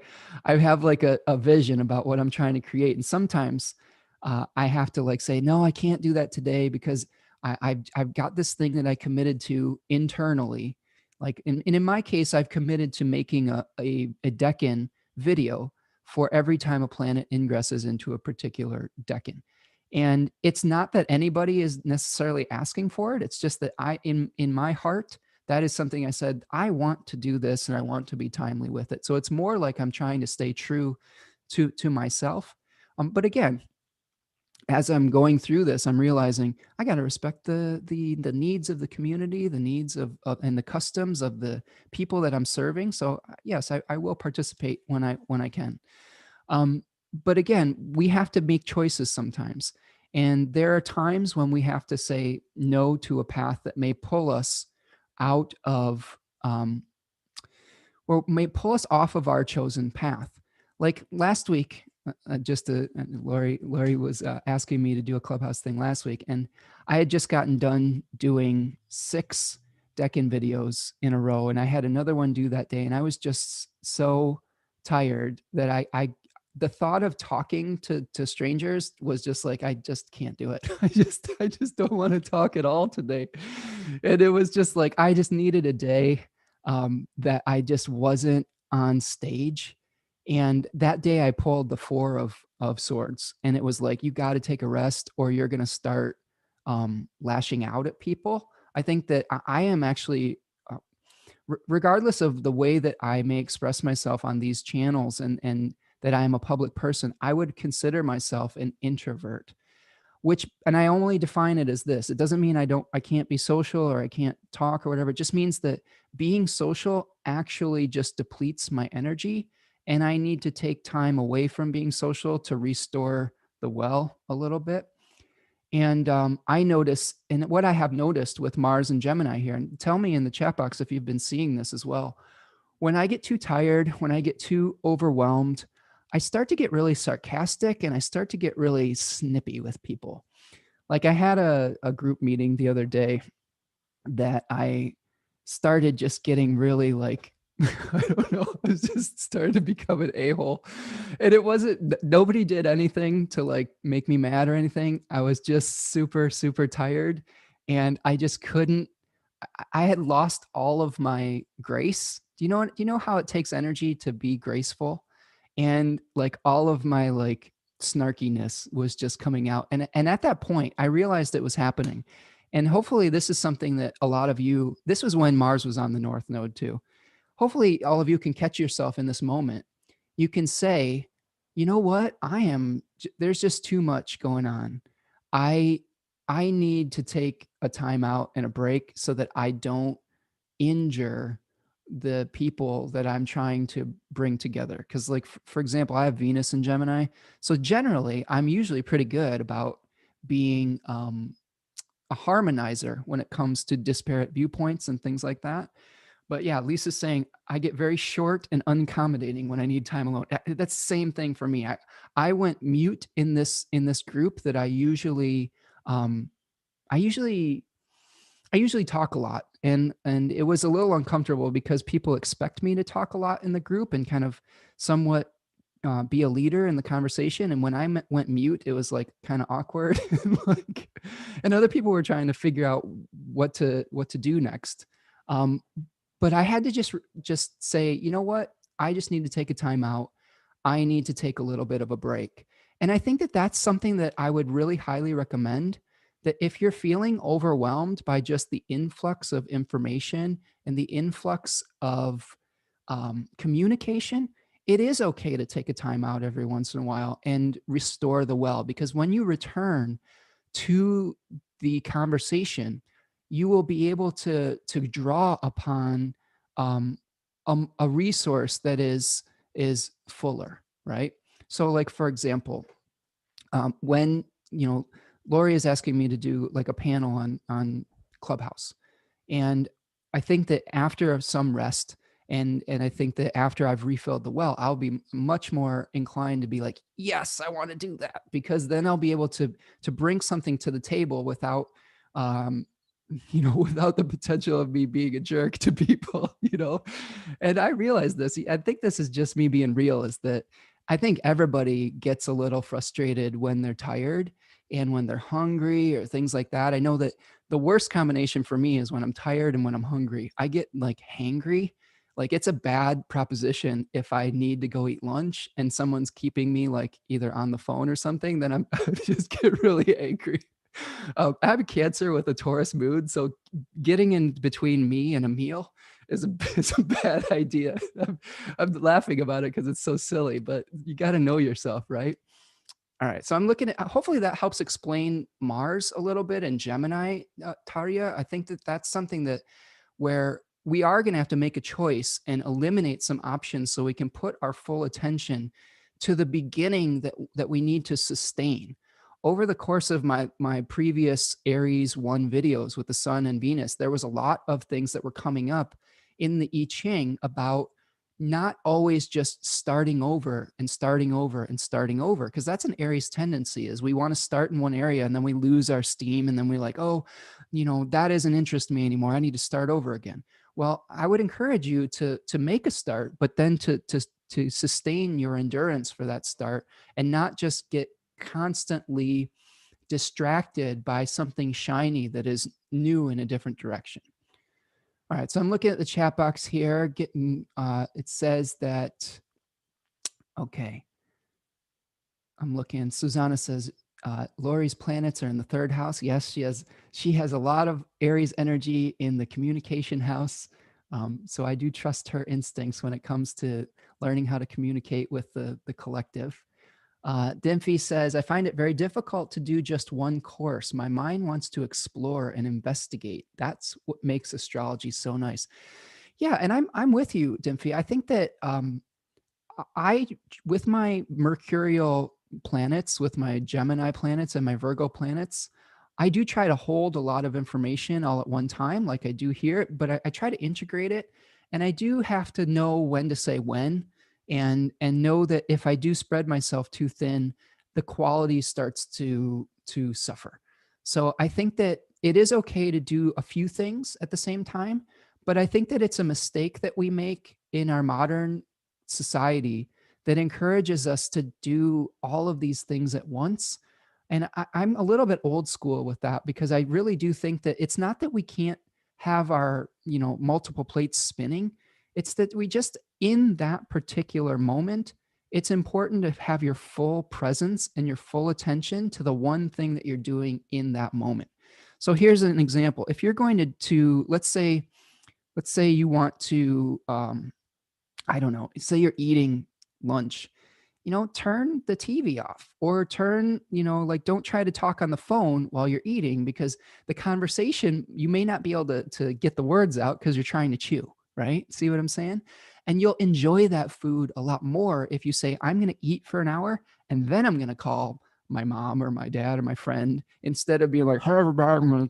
have like a vision about what I'm trying to create, and sometimes I have to like say, no, I can't do that today because I've got this thing that I committed to internally. Like in my case, I've committed to making a decan video for every time a planet ingresses into a particular decan. And it's not that anybody is necessarily asking for it. It's just that in my heart, that is something I said, I want to do this and I want to be timely with it. So it's more like I'm trying to stay true to myself. But again, as I'm going through this, I'm realizing I got to respect the needs of the community, the needs of and the customs of the people that I'm serving. So yes, I will participate when I can. But again, we have to make choices sometimes. And there are times when we have to say no to a path that may pull us out of, or may pull us off of our chosen path. Like last week, Lori was asking me to do a clubhouse thing last week, and I had just gotten done doing 6 decan videos in a row, and I had another one due that day, and I was just so tired that the thought of talking to strangers was just like, I just can't do it. I just don't want to talk at all today. And it was just like I just needed a day that I just wasn't on stage. And that day I pulled the 4 of swords, and it was like, you got to take a rest or you're going to start lashing out at people. I think that I am actually, regardless of the way that I may express myself on these channels, and that I am a public person, I would consider myself an introvert, and I only define it as this. It doesn't mean I can't be social or I can't talk or whatever. It just means that being social actually just depletes my energy, and I need to take time away from being social to restore the well a little bit. And I notice, and what I have noticed with Mars and Gemini here, and tell me in the chat box if you've been seeing this as well. When I get too tired, when I get too overwhelmed, I start to get really sarcastic and I start to get really snippy with people. Like I had a group meeting the other day that I started just getting really like, I don't know, I just started to become an a-hole. And it wasn't, nobody did anything to like make me mad or anything. I was just super, super tired, and I just couldn't, I had lost all of my grace. Do you know how it takes energy to be graceful? And like all of my like snarkiness was just coming out. And at that point, I realized it was happening. And hopefully this is something that a lot of you, this was when Mars was on the North Node too. Hopefully all of you can catch yourself in this moment. You can say, you know what? There's just too much going on. I I need to take a time out and a break so that I don't injure the people that I'm trying to bring together. Because, like, for example, I have Venus in Gemini. So generally, I'm usually pretty good about being a harmonizer when it comes to disparate viewpoints and things like that. But yeah, Lisa's saying I get very short and unaccommodating when I need time alone. That's the same thing for me. I went mute in this group that um, I usually I usually talk a lot, and it was a little uncomfortable because people expect me to talk a lot in the group and kind of somewhat be a leader in the conversation. And when I went mute, it was like kind of awkward, and like, and other people were trying to figure out what to do next. Um, but I had to just say, you know what? I just need to take a time out. I need to take a little bit of a break. And I think that that's something that I would really highly recommend, that if you're feeling overwhelmed by just the influx of information and the influx of communication, it is okay to take a time out every once in a while and restore the well. Because when you return to the conversation, you will be able to draw upon um, a resource that is fuller, right? So, like for example, when Lori is asking me to do like a panel on Clubhouse, and I think that after some rest, and I think that after I've refilled the well, I'll be much more inclined to be like, yes, I want to do that, because then I'll be able to bring something to the table without um without the potential of me being a jerk to people. And I realize this. I think this is just me being real, is that I think everybody gets a little frustrated when they're tired and when they're hungry or things like that. I know that the worst combination for me is when I'm tired and when I'm hungry. I get like hangry. Like it's a bad proposition if I need to go eat lunch and someone's keeping me like either on the phone or something, then I just get really angry. I have a Cancer with a Taurus moon, so getting in between me and a meal is is a bad idea. I'm laughing about it because it's so silly, but you got to know yourself, right? All right, so I'm looking at, hopefully that helps explain Mars a little bit and Gemini, Taria. I think that that's something that where we are going to have to make a choice and eliminate some options so we can put our full attention to the beginning that we need to sustain. over the course of my previous Aries 1 videos with the Sun and Venus, there was a lot of things that were coming up in the I-Ching about not always just starting over and starting over and starting over, because that's an Aries tendency, is we want to start in one area and then we lose our steam and then we're like, oh, that doesn't interest me anymore. I need to start over again. Well, I would encourage you to make a start, but then to sustain your endurance for that start and not just get constantly distracted by something shiny that is new in a different direction. All right, so I'm looking at the chat box here. It says that, okay, I'm looking. Susanna says, Lori's planets are in the 3rd house. Yes, she has a lot of Aries energy in the communication house. So I do trust her instincts when it comes to learning how to communicate with the collective. Dimfy says, I find it very difficult to do just one course. My mind wants to explore and investigate. That's what makes astrology so nice. Yeah, and I'm with you, Dimfy. I think that I, with my mercurial planets, with my Gemini planets and my Virgo planets, I do try to hold a lot of information all at one time, like I do here, but I try to integrate it. And I do have to know when to say when, and know that if I do spread myself too thin, the quality starts to suffer. So I think that it is okay to do a few things at the same time, but I think that it's a mistake that we make in our modern society that encourages us to do all of these things at once. And I'm a little bit old school with that, because I really do think that it's not that we can't have our, multiple plates spinning. It's that we just, in that particular moment, it's important to have your full presence and your full attention to the one thing that you're doing in that moment. So here's an example. If you're going to let's say you want to, I don't know, say you're eating lunch, turn the TV off, or turn, like, don't try to talk on the phone while you're eating, because the conversation, you may not be able to get the words out because you're trying to chew, right? See what I'm saying? And you'll enjoy that food a lot more if you say, I'm going to eat for an hour and then I'm going to call my mom or my dad or my friend, instead of being like, hey, everybody, I'm going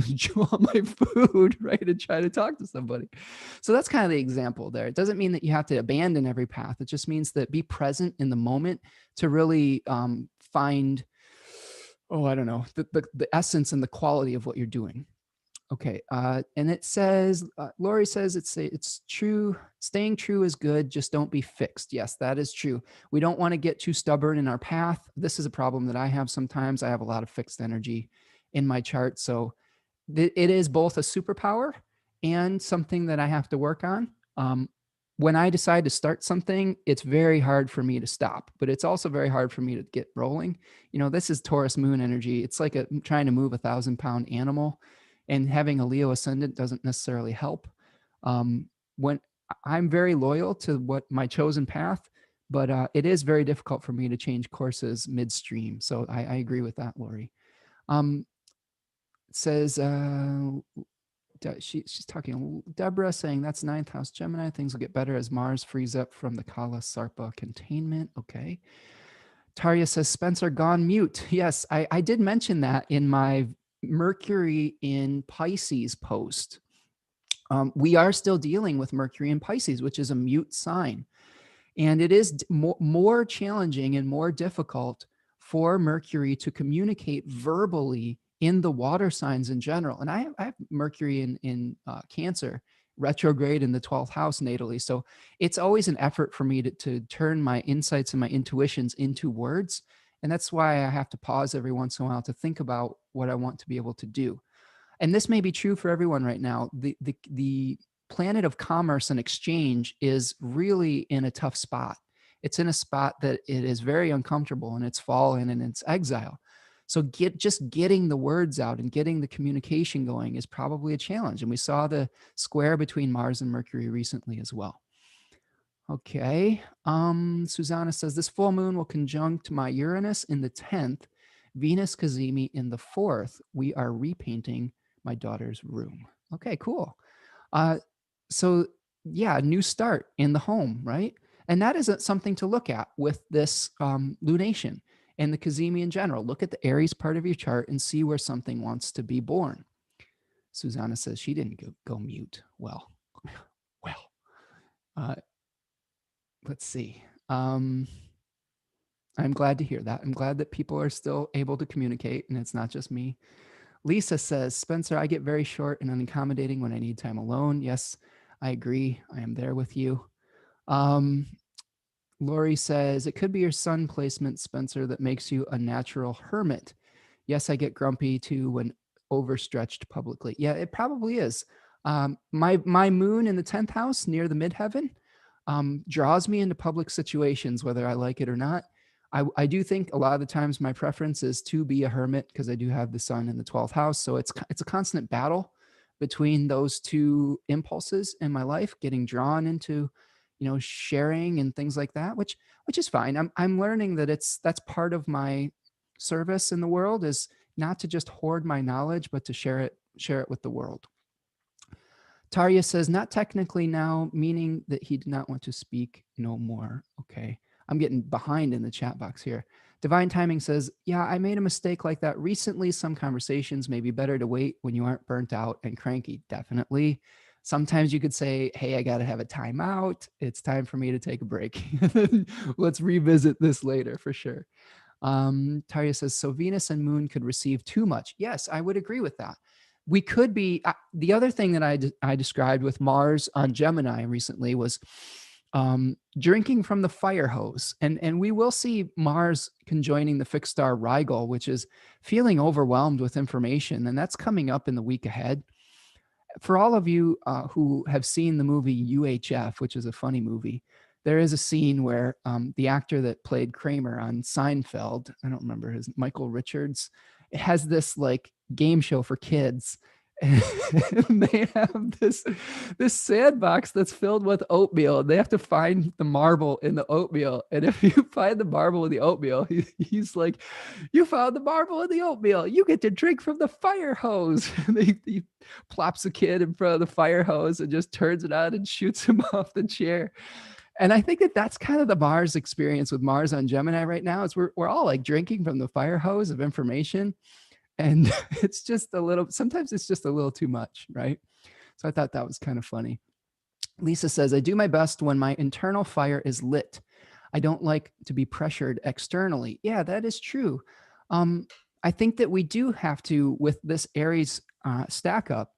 to chew on my food, right? And try to talk to somebody. So that's kind of the example there. It doesn't mean that you have to abandon every path. It just means that be present in the moment to really find, I don't know, the essence and the quality of what you're doing. Okay, and it says, Lori says, it's true. Staying true is good. Just don't be fixed. Yes, that is true. We don't want to get too stubborn in our path. This is a problem that I have sometimes. I have a lot of fixed energy in my chart. So it is both a superpower and something that I have to work on. When I decide to start something, it's very hard for me to stop, but it's also very hard for me to get rolling. This is Taurus moon energy. It's like trying to move 1,000-pound animal, and having a Leo ascendant doesn't necessarily help. When I'm very loyal to what my chosen path, but it is very difficult for me to change courses midstream. So I agree with that, Lori. It says, she's talking, Deborah saying that's 9th house Gemini. Things will get better as Mars frees up from the Kala Sarpa containment. Okay. Tarya says, Spencer gone mute. Yes, I did mention that in my Mercury in Pisces post. We are still dealing with Mercury in Pisces, which is a mute sign. And it is more challenging and more difficult for Mercury to communicate verbally in the water signs in general. And I have Mercury in Cancer, retrograde in the 12th house natally. So it's always an effort for me to turn my insights and my intuitions into words. And that's why I have to pause every once in a while to think about what I want to be able to do. And this may be true for everyone right now. The planet of commerce and exchange is really in a tough spot. It's in a spot that it is very uncomfortable, and it's fallen and it's exile. So just getting the words out and getting the communication going is probably a challenge. And we saw the square between Mars and Mercury recently as well. Okay. Susanna says, this full moon will conjunct my Uranus in the 10th, Venus Cazimi in the 4th. We are repainting my daughter's room. Okay, cool. So yeah, new start in the home, right? And that is something to look at with this lunation. and the Cazimi in general. Look at the Aries part of your chart and see where something wants to be born. Susanna says she didn't go mute. Well, let's see. I'm glad to hear that. I'm glad that people are still able to communicate and it's not just me. Lisa says, Spencer, I get very short and unaccommodating when I need time alone. Yes, I agree. I am there with you. Lori says, it could be your sun placement, Spencer, that makes you a natural hermit. Yes, I get grumpy too when overstretched publicly. Yeah, it probably is. My moon in the 10th house near the midheaven draws me into public situations, whether I like it or not. I do think a lot of the times my preference is to be a hermit because I do have the sun in the 12th house. So it's a constant battle between those two impulses in my life, getting drawn into, sharing and things like that, which is fine. I'm learning that that's part of my service in the world, is not to just hoard my knowledge, but to share it with the world. Tarya says, not technically now, meaning that he did not want to speak no more. Okay. I'm getting behind in the chat box here. Divine Timing says, yeah, I made a mistake like that recently. Some conversations may be better to wait when you aren't burnt out and cranky. Definitely. Sometimes you could say, hey, I got to have a timeout. It's time for me to take a break. Let's revisit this later for sure. Tarya says, so Venus and Moon could receive too much. Yes, I would agree with that. We could be, the other thing that I described with Mars on Gemini recently was drinking from the fire hose. And we will see Mars conjoining the fixed star Rigel, which is feeling overwhelmed with information. And that's coming up in the week ahead. For all of you who have seen the movie UHF, which is a funny movie, there is a scene where the actor that played Kramer on Seinfeld, I don't remember his, Michael Richards, it has this like game show for kids. And they have this sandbox that's filled with oatmeal. They have to find the marble in the oatmeal. And if you find the marble in the oatmeal, he's like, you found the marble in the oatmeal. You get to drink from the fire hose. And he plops a kid in front of the fire hose and just turns it on and shoots him off the chair. And I think that that's kind of the Mars experience with Mars on Gemini right now, is we're all like drinking from the fire hose of information. And it's just sometimes it's just a little too much, right? So I thought that was kind of funny. Lisa says, I do my best when my internal fire is lit. I don't like to be pressured externally. Yeah, that is true. I think that we do have to, with this Aries stack up,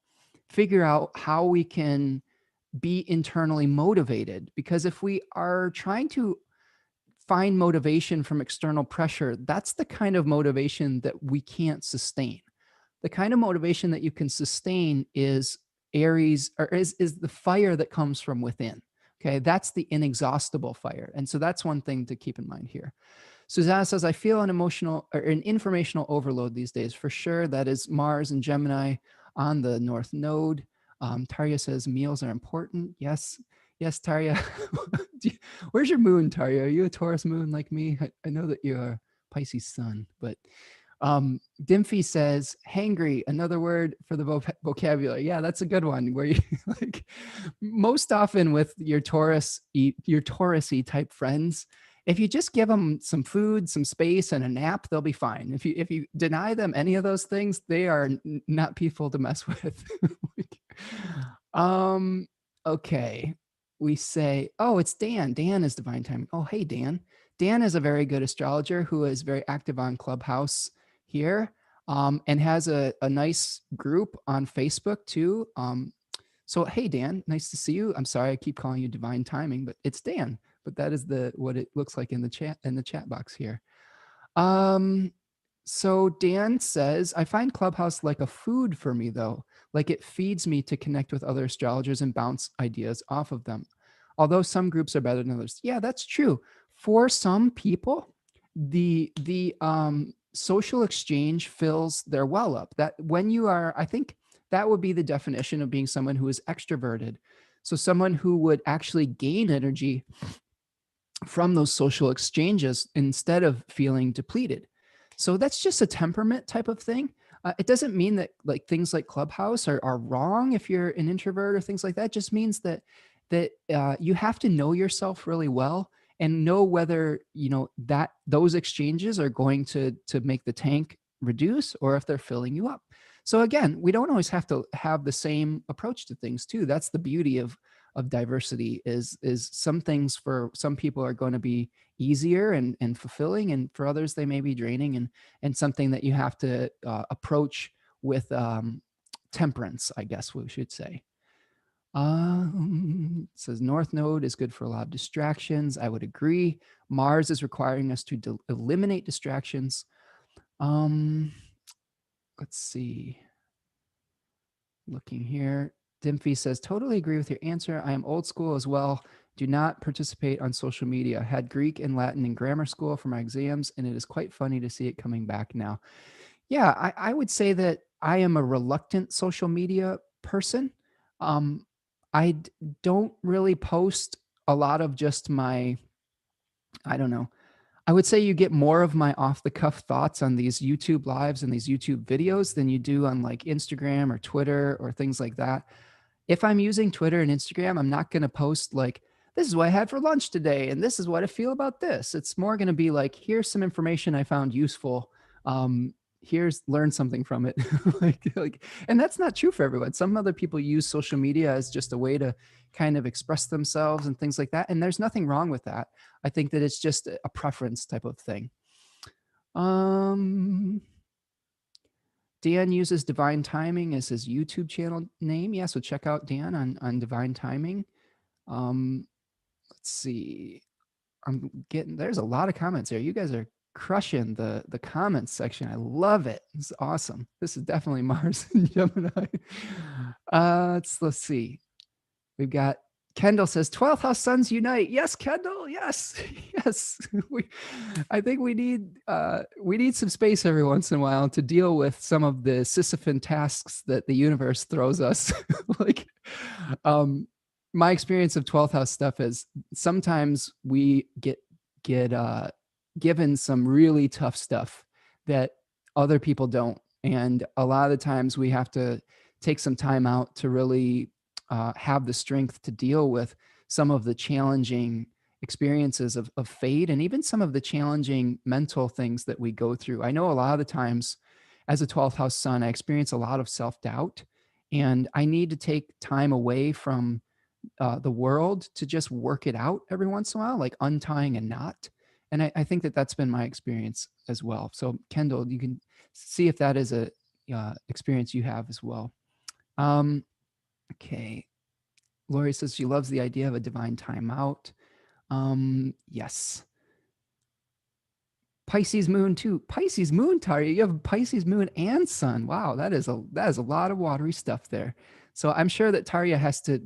figure out how we can be internally motivated. Because if we are trying to find motivation from external pressure, that's the kind of motivation that we can't sustain. The kind of motivation that you can sustain is Aries, or is the fire that comes from within. Okay, that's the inexhaustible fire. And so that's one thing to keep in mind here. Susanna says, I feel an informational overload these days. For sure, that is Mars and Gemini on the North Node. Tarya says, meals are important. Yes, Tarya. Where's your moon, Tarya? Are you a Taurus moon like me? I know that you're a Pisces sun, but Dimphy says, hangry, another word for the vocabulary. Yeah, that's a good one. Where you like, most often with your Taurus-y type friends, if you just give them some food, some space, and a nap, they'll be fine. If you deny them any of those things, they are not people to mess with. Okay. We say, oh, it's Dan. Dan is Divine Timing. Oh, hey, Dan. Dan is a very good astrologer who is very active on Clubhouse here, and has a nice group on Facebook too. So, hey, Dan, nice to see you. I'm sorry I keep calling you Divine Timing, but it's Dan. But that is what it looks like in the chat box here. So Dan says, I find Clubhouse like a food for me, though. Like it feeds me to connect with other astrologers and bounce ideas off of them. Although some groups are better than others. Yeah, that's true. For some people, the social exchange fills their well up. That when you are, I think that would be the definition of being someone who is extroverted. So someone who would actually gain energy from those social exchanges instead of feeling depleted. So that's just a temperament type of thing. It doesn't mean that like things like Clubhouse are wrong if you're an introvert or things like that. It just means that you have to know yourself really well and know whether, that those exchanges are going to make the tank reduce or if they're filling you up. So again, we don't always have to have the same approach to things too. That's the beauty of diversity, is some things for some people are going to be easier and fulfilling, and for others they may be draining, and something that you have to approach with temperance, I guess we should say. It says North Node is good for a lot of distractions. I would agree. Mars is requiring us to eliminate distractions. Let's see. Looking here. Dimfy says, totally agree with your answer. I am old school as well. Do not participate on social media. Had Greek and Latin in grammar school for my exams, and it is quite funny to see it coming back now. Yeah, I would say that I am a reluctant social media person. Um, don't really post a lot of just my, I don't know. I would say you get more of my off the cuff thoughts on these YouTube lives and these YouTube videos than you do on like Instagram or Twitter or things like that. If I'm using Twitter and Instagram, I'm not going to post like, this is what I had for lunch today, and this is what I feel about this. It's more going to be like, here's some information I found useful. Here's learn something from it. And that's not true for everyone. Some other people use social media as just a way to kind of express themselves and things like that. And there's nothing wrong with that. I think that it's just a preference type of thing. Dan uses Divine Timing as his YouTube channel name. Yeah, so check out Dan on Divine Timing. Let's see. There's a lot of comments there. You guys are crushing the comments section. I love it. It's awesome. This is definitely Mars and Gemini. Let's see. We've got Kendall says 12th house suns unite. Yes, Kendall. Yes. Yes. I think we need some space every once in a while to deal with some of the Sisyphean tasks that the universe throws us. My experience of 12th house stuff is sometimes we get given some really tough stuff that other people don't. And a lot of the times we have to take some time out to really have the strength to deal with some of the challenging experiences of fate, and even some of the challenging mental things that we go through. I know a lot of the times as a 12th house sun, I experience a lot of self-doubt, and I need to take time away from the world to just work it out every once in a while, like untying a knot. And I think that that's been my experience as well. So Kendall, you can see if that is a experience you have as well. Okay. Lori says she loves the idea of a divine timeout. Yes. Pisces moon too. Pisces moon, Tarya. You have Pisces moon and sun. Wow, that is a lot of watery stuff there. So I'm sure that Tarya has to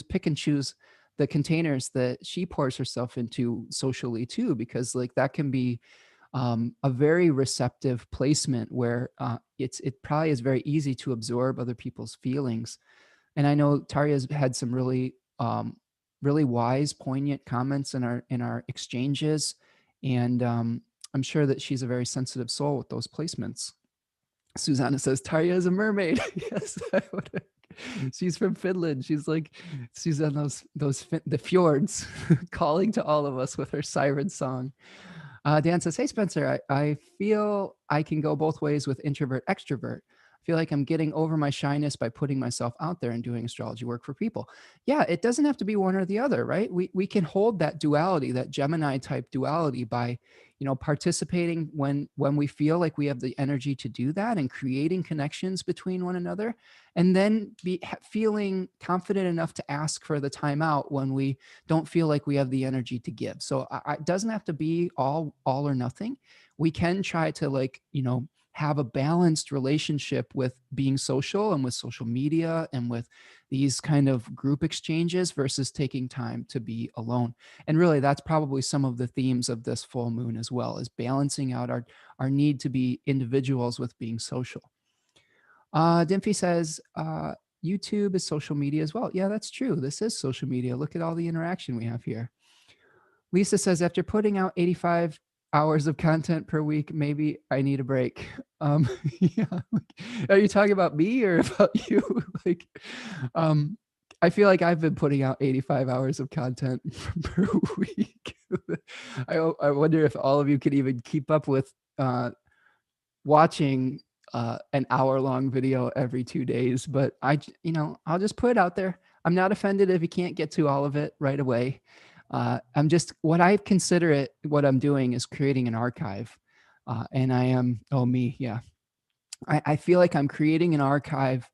pick and choose the containers that she pours herself into socially too, because like that can be a very receptive placement where it probably is very easy to absorb other people's feelings. And I know Tarya's had some really really wise, poignant comments in our exchanges, and I'm sure that she's a very sensitive soul with those placements. Susanna says Tarya is a mermaid. Yes, she's from Finland. She's on the fjords, calling to all of us with her siren song. Dan says, hey, Spencer, I feel I can go both ways with introvert, extrovert. I feel like I'm getting over my shyness by putting myself out there and doing astrology work for people. Yeah, it doesn't have to be one or the other, right? We can hold that duality, that Gemini type duality, by participating when we feel like we have the energy to do that, and creating connections between one another, and then feeling confident enough to ask for the timeout when we don't feel like we have the energy to give. So it doesn't have to be all or nothing. We can try to have a balanced relationship with being social and with social media and with these kind of group exchanges versus taking time to be alone. And really, that's probably some of the themes of this full moon as well, is balancing out our need to be individuals with being social. Dimfy says, YouTube is social media as well. Yeah, that's true. This is social media. Look at all the interaction we have here. Lisa says, after putting out 85 hours of content per week, maybe I need a break. Yeah. Are you talking about me or about you? I feel like I've been putting out 85 hours of content per week. I wonder if all of you could even keep up with watching an hour-long video every 2 days. But I'll just put it out there. I'm not offended if you can't get to all of it right away. I'm just, what I consider it, what I'm doing is creating an archive. And I am, oh me, yeah. I feel like I'm creating an archive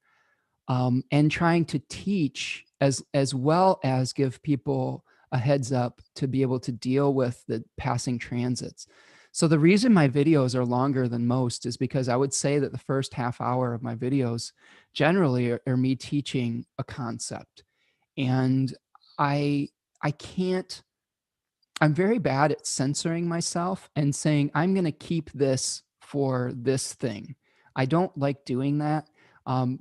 and trying to teach as well as give people a heads up to be able to deal with the passing transits. So the reason my videos are longer than most is because I would say that the first half hour of my videos generally are me teaching a concept. And I I can't, I'm very bad at censoring myself and saying, I'm going to keep this for this thing. I don't like doing that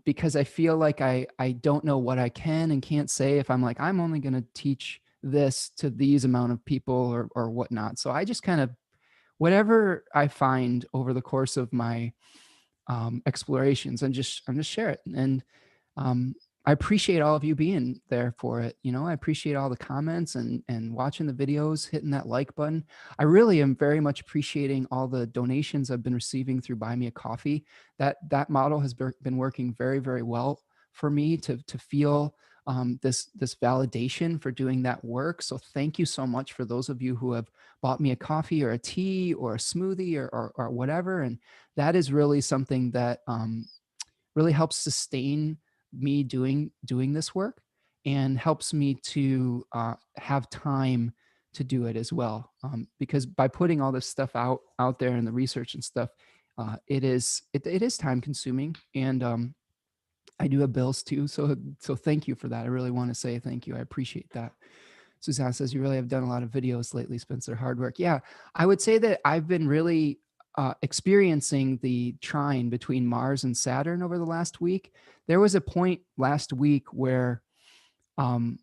because I feel like I don't know what I can and can't say if I'm like, I'm only going to teach this to these amount of people or whatnot. So I just kind of, whatever I find over the course of my explorations, I'm just share it. And um, I appreciate all of you being there for it. I appreciate all the comments and watching the videos, hitting that like button. I really am very much appreciating all the donations I've been receiving through Buy Me a Coffee. That model has been working very, very well for me to feel this validation for doing that work. So thank you so much for those of you who have bought me a coffee or a tea or a smoothie or whatever. And that is really something that really helps sustain me doing this work and helps me to have time to do it as well. Because by putting all this stuff out there and the research and stuff, it is time consuming, and I do have bills too. So thank you for that. I really want to say thank you. I appreciate that. Suzanne says, you really have done a lot of videos lately, Spencer. Hard work. Yeah, I would say that I've been really experiencing the trine between Mars and Saturn over the last week. There was a point last week where um,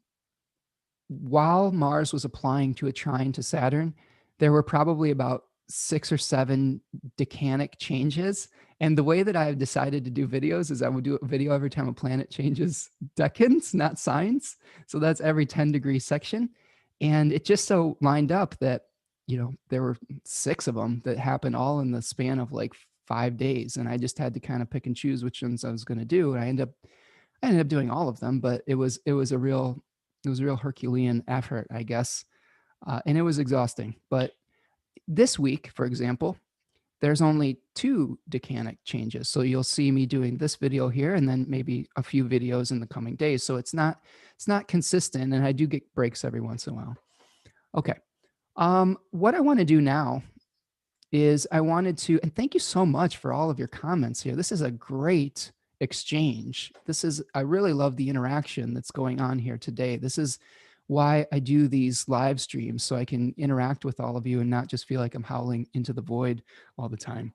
while Mars was applying to a trine to Saturn, there were probably about 6 or 7 decanic changes. And the way that I've decided to do videos is I would do a video every time a planet changes decans, not signs. So that's every 10-degree section. And it just so lined up that, there were 6 of them that happened all in the span of like 5 days. And I just had to kind of pick and choose which ones I was going to do. And I ended up doing all of them, but it was a real Herculean effort, I guess. And it was exhausting. But this week, for example, there's only 2 decanic changes. So you'll see me doing this video here and then maybe a few videos in the coming days. So it's not consistent, and I do get breaks every once in a while. Okay. What I want to do now is I wanted to, and thank you so much for all of your comments here. This is a great exchange. I really love the interaction that's going on here today. This is why I do these live streams, so I can interact with all of you and not just feel like I'm howling into the void all the time.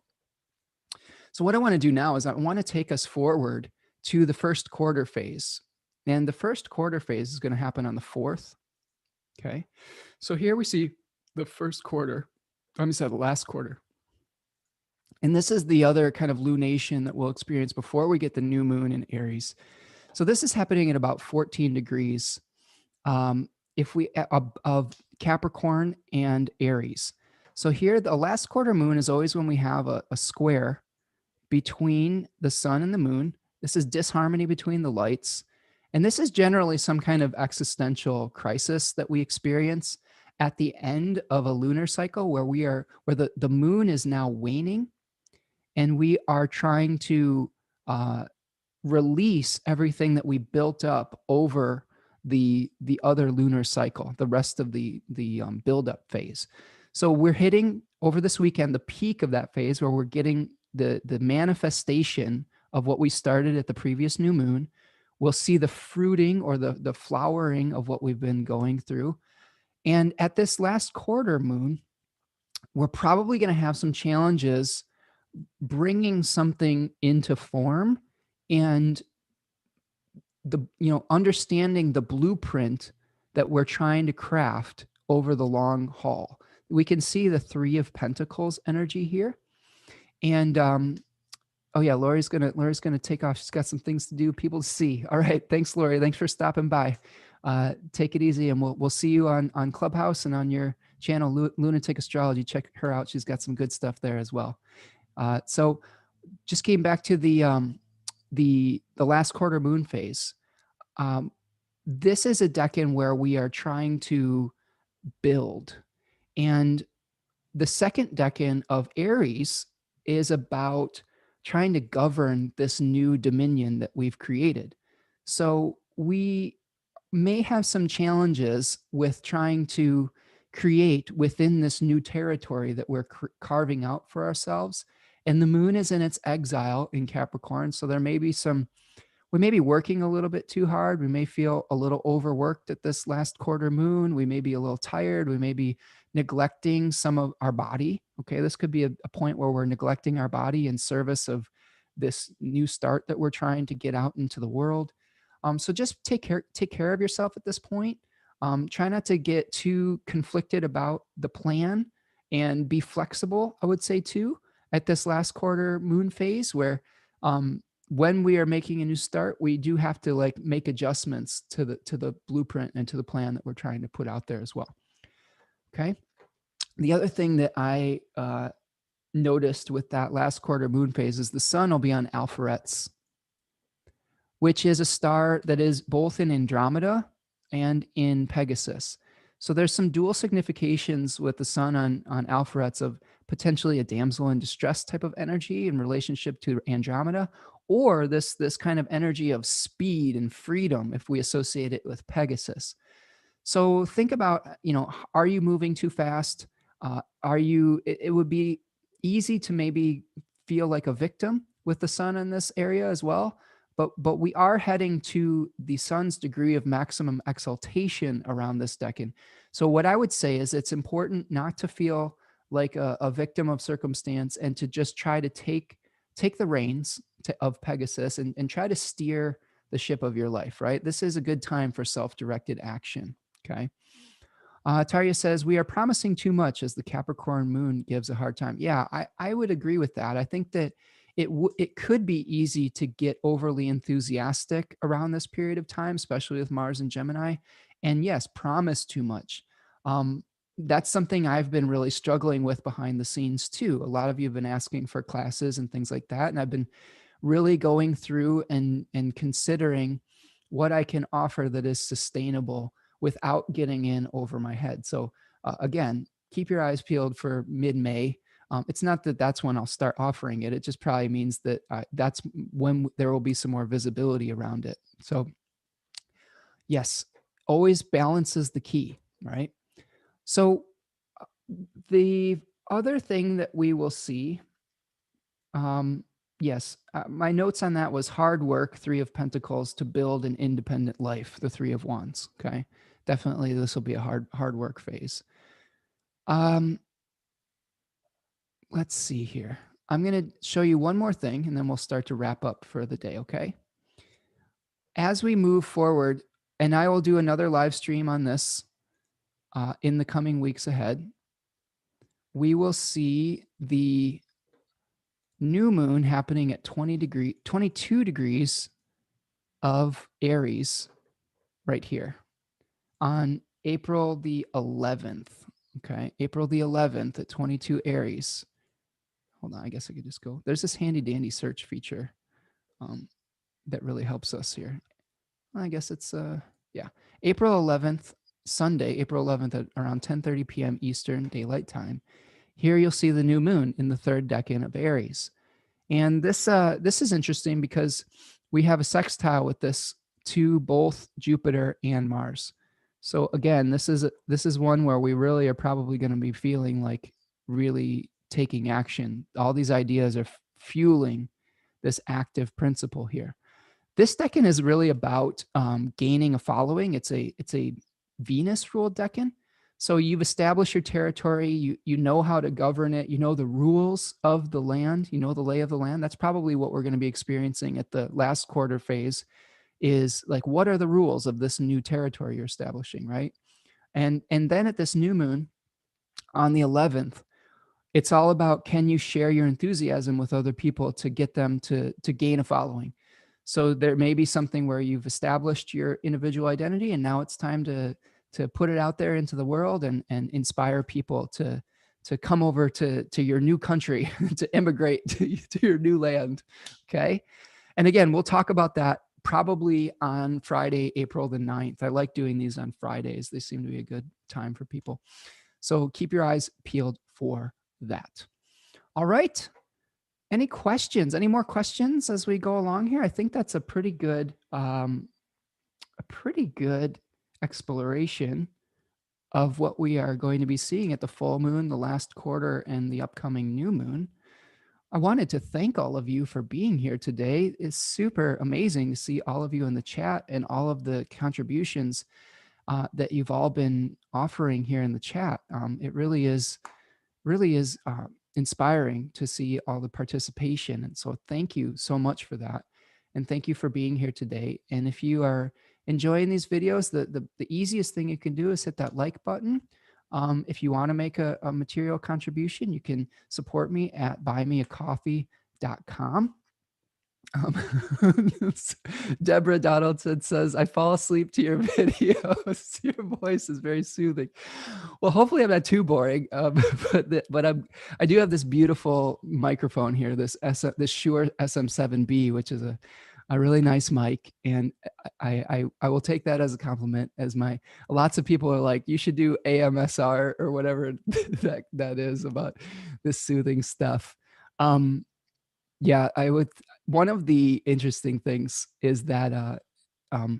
So what I want to do now is I want to take us forward to the first quarter phase. And the first quarter phase is going to happen on the 4th. Okay. So here we see the first quarter. I'm sorry, the last quarter. And this is the other kind of lunation that we'll experience before we get the new moon in Aries. So this is happening at about 14 degrees if we of Capricorn and Aries. So here, the last quarter moon is always when we have a square between the sun and the moon. This is disharmony between the lights. And this is generally some kind of existential crisis that we experience at the end of a lunar cycle where the moon is now waning, and we are trying to release everything that we built up over the other lunar cycle, the rest of the buildup phase. So we're hitting over this weekend the peak of that phase where we're getting the manifestation of what we started at the previous new moon. We'll see the fruiting or the flowering of what we've been going through. And at this last quarter moon, we're probably going to have some challenges bringing something into form and understanding the blueprint that we're trying to craft over the long haul. We can see the 3 of Pentacles energy here. And oh yeah, Lori's gonna take off. She's got some things to do, people to see. All right, thanks, Lori. Thanks for stopping by. Take it easy, and we'll see you on Clubhouse and on your channel, Lunatic Astrology. Check her out; she's got some good stuff there as well. So, just came back to the last quarter moon phase. This is a decan where we are trying to build, and the second decan of Aries is about trying to govern this new dominion that we've created. So we may have some challenges with trying to create within this new territory that we're carving out for ourselves. And the moon is in its exile in Capricorn. So there may be we may be working a little bit too hard. We may feel a little overworked at this last quarter moon. We may be a little tired. We may be neglecting some of our body. Okay, this could be a point where we're neglecting our body in service of this new start that we're trying to get out into the world. So just take care of yourself at this point. Try not to get too conflicted about the plan, and be flexible, I would say, too, at this last quarter moon phase, where when we are making a new start, we do have to like make adjustments to the blueprint and to the plan that we're trying to put out there as well. Okay. The other thing that I noticed with that last quarter moon phase is the sun will be on Alpheretz, which is a star that is both in Andromeda and in Pegasus. So there's some dual significations with the sun on Alpheretz of potentially a damsel in distress type of energy in relationship to Andromeda, or this kind of energy of speed and freedom if we associate it with Pegasus. So think about, are you moving too fast? It would be easy to maybe feel like a victim with the sun in this area as well. But we are heading to the sun's degree of maximum exaltation around this decan. So what I would say is it's important not to feel like a victim of circumstance, and to just try to take the reins of Pegasus and try to steer the ship of your life, right? This is a good time for self-directed action, okay? Tarya says, we are promising too much as the Capricorn moon gives a hard time. Yeah, I would agree with that. I think that it could be easy to get overly enthusiastic around this period of time, especially with Mars and Gemini. And yes, promise too much. That's something I've been really struggling with behind the scenes too. A lot of you have been asking for classes and things like that. And I've been really going through and considering what I can offer that is sustainable without getting in over my head. So again, keep your eyes peeled for mid-May. It's not that that's when I'll start offering it. It just probably means that that's when there will be some more visibility around it. So yes, always balance is the key, right? So the other thing that we will see, yes, my notes on that was hard work, Three of Pentacles, to build an independent life, the Three of Wands, okay? Definitely this will be a hard work phase. Let's see here. I'm going to show you one more thing, and then we'll start to wrap up for the day, okay? As we move forward, and I will do another live stream on this in the coming weeks ahead, we will see the new moon happening at 22 degrees of Aries right here on April the 11th. Okay, April the 11th at 22 Aries. Hold on, I guess I could just go. There's this handy dandy search feature that really helps us here. I guess it's yeah, April 11th, Sunday, April 11th at around 10:30 p.m. Eastern Daylight Time. Here you'll see the new moon in the third decan of Aries. And this is interesting because we have a sextile with this to both Jupiter and Mars. So again, this is one where we really are probably going to be feeling like really taking action. All these ideas are fueling this active principle here. This decan is really about gaining a following. It's a Venus ruled decan. So you've established your territory, you know how to govern it, you know the rules of the land, you know the lay of the land. That's probably what we're going to be experiencing at the last quarter phase, is like, what are the rules of this new territory you're establishing, right? And then at this new moon on the 11th, it's all about, can you share your enthusiasm with other people to get them to gain a following? So there may be something where you've established your individual identity, and now it's time to put it out there into the world and inspire people to come over to your new country, to immigrate to your new land. Okay. And again, we'll talk about that probably on Friday, April the 9th. I like doing these on Fridays. They seem to be a good time for people. So keep your eyes peeled for that. All right. Any questions? Any more questions as we go along here? I think that's a pretty good exploration of what we are going to be seeing at the full moon, the last quarter, and the upcoming new moon. I wanted to thank all of you for being here today. It's super amazing to see all of you in the chat and all of the contributions that you've all been offering here in the chat. It really is inspiring to see all the participation. And so thank you so much for that. And thank you for being here today. And if you are enjoying these videos, the easiest thing you can do is hit that like button. If you want to make a material contribution, you can support me at buymeacoffee.com. Deborah Donaldson says, I fall asleep to your videos. Your voice is very soothing. Well, hopefully I'm not too boring, but I do have this beautiful microphone here, this Shure SM7B, which is a really nice mic, and I will take that as a compliment. As lots of people are like, you should do AMSR or whatever that is about this soothing stuff. Yeah, one of the interesting things is that I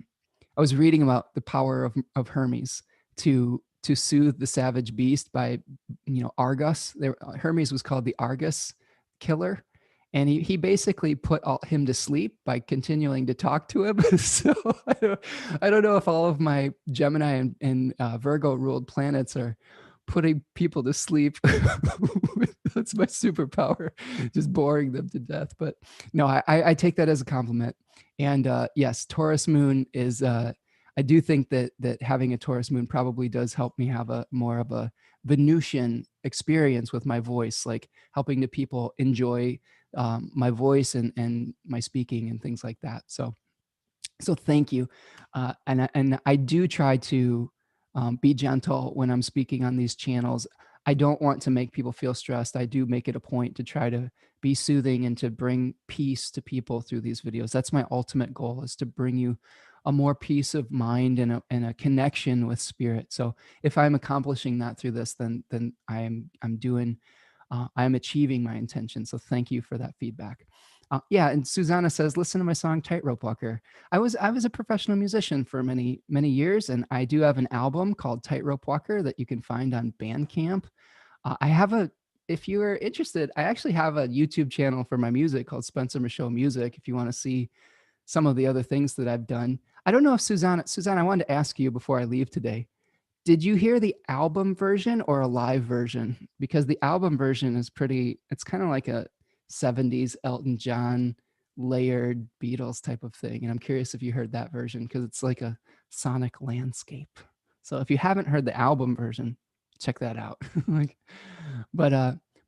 was reading about the power of Hermes to soothe the savage beast by, Argus. Hermes was called the Argus killer, and he basically put him to sleep by continuing to talk to him. So I don't know if all of my Gemini and Virgo ruled planets are putting people to sleep. That's my superpower, just boring them to death. But no, I take that as a compliment. And yes, Taurus moon is, I do think that having a Taurus moon probably does help me have a more of a Venusian experience with my voice, like helping the people enjoy my voice and my speaking and things like that. So thank you. And I do try to be gentle when I'm speaking on these channels. I don't want to make people feel stressed. I do make it a point to try to be soothing and to bring peace to people through these videos. That's my ultimate goal, is to bring you a more peace of mind and a connection with spirit. So if I'm accomplishing that through this, then I'm achieving my intention. So thank you for that feedback. Yeah, and Susanna says, listen to my song Tightrope Walker. I was a professional musician for many years, and I do have an album called Tightrope Walker that you can find on Bandcamp. If you are interested, I actually have a YouTube channel for my music called Spencer Michaud Music. If you want to see some of the other things that I've done, I don't know if Susanna, I wanted to ask you before I leave today. Did you hear the album version or a live version? Because the album version is it's kind of like a 70s Elton John layered Beatles type of thing. And I'm curious if you heard that version, because it's like a sonic landscape. So if you haven't heard the album version, check that out. But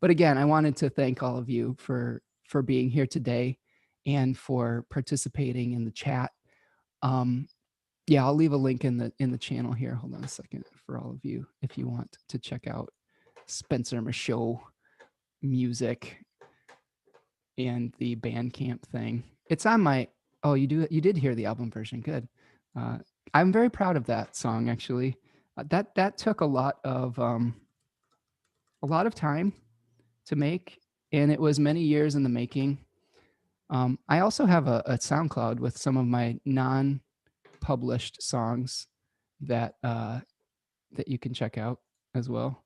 again, I wanted to thank all of you for being here today and for participating in the chat. Yeah, I'll leave a link in the channel here. Hold on a second for all of you if you want to check out Spencer Michaud Music and the Bandcamp thing. It's on my. Oh, you did hear the album version. Good. I'm very proud of that song, actually. That took a lot of time to make, and it was many years in the making. I also have a SoundCloud with some of my non-published songs that you can check out as well.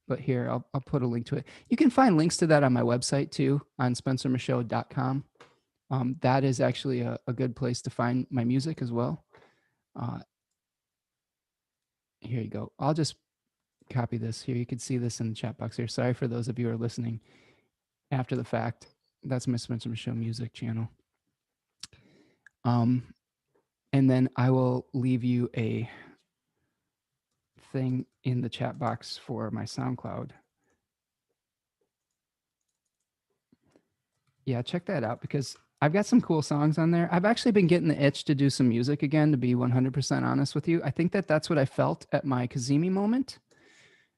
But here, I'll put a link to it. You can find links to that on my website too, on spencermichaud.com. That is actually a good place to find my music as well. Here you go. I'll just copy this here. You can see this in the chat box here. Sorry for those of you who are listening after the fact. That's my Spencer Michaud music channel. And then I will leave you a thing in the chat box for my SoundCloud. Yeah, check that out, because I've got some cool songs on there. I've actually been getting the itch to do some music again, to be 100% honest with you. I think that that's what I felt at my Kazemi moment.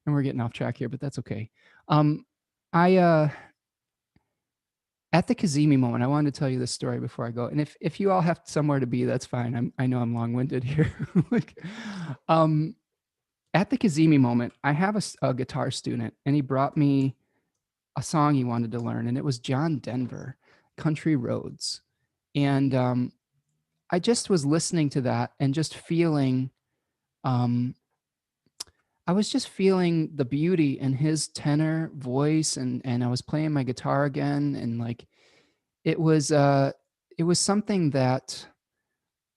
And we're getting off track here, but that's okay. I At the Kazemi moment, I wanted to tell you this story before I go. And if you all have somewhere to be, that's fine. I know I'm long-winded here. Like, um, at the Kazemi moment, I have a guitar student, and he brought me a song he wanted to learn, and it was John Denver, Country Roads. And I just was listening to that and just feeling, um, I was just feeling the beauty in his tenor voice, and I was playing my guitar again, and like it was uh, it was something that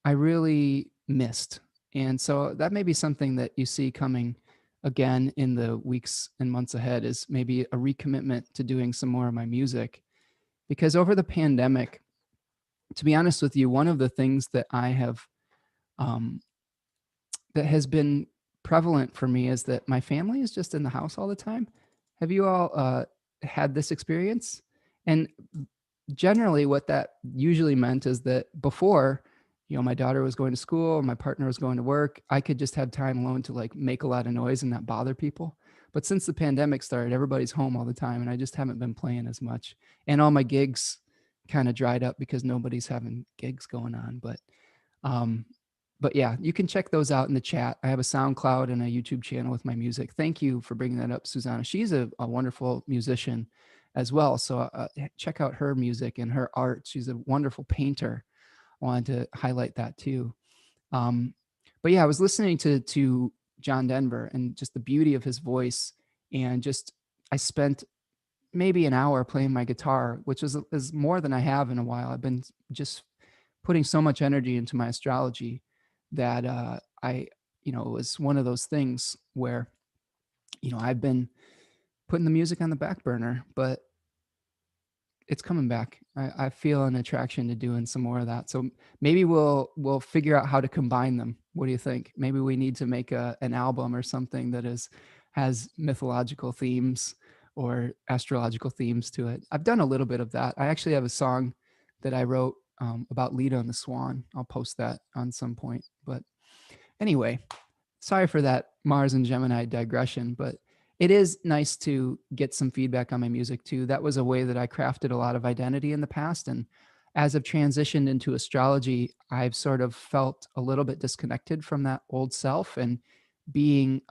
I really missed, and so that may be something that you see coming again in the weeks and months ahead, is maybe a recommitment to doing some more of my music, because over the pandemic, to be honest with you, one of the things that I have um, that has been prevalent for me is that my family is just in the house all the time. Have you all had this experience? And generally, what that usually meant is that before, my daughter was going to school, my partner was going to work, I could just have time alone to like make a lot of noise and not bother people. But since the pandemic started, everybody's home all the time, and I just haven't been playing as much. And all my gigs kind of dried up because nobody's having gigs going on. Um, but yeah, you can check those out in the chat. I have a SoundCloud and a YouTube channel with my music. Thank you for bringing that up, Susanna. She's a wonderful musician as well. So check out her music and her art. She's a wonderful painter. I wanted to highlight that too. Um, but yeah, I was listening to John Denver and just the beauty of his voice, and just I spent maybe an hour playing my guitar, which is more than I have in a while. I've been just putting so much energy into my astrology that it was one of those things where, I've been putting the music on the back burner, but it's coming back. I feel an attraction to doing some more of that. So maybe we'll figure out how to combine them. What do you think? Maybe we need to make an album or something that has mythological themes or astrological themes to it. I've done a little bit of that. I actually have a song that I wrote about Lita and the Swan. I'll post that on some point. But anyway, sorry for that Mars and Gemini digression, but it is nice to get some feedback on my music too. That was a way that I crafted a lot of identity in the past. And as I've transitioned into astrology, I've sort of felt a little bit disconnected from that old self, and being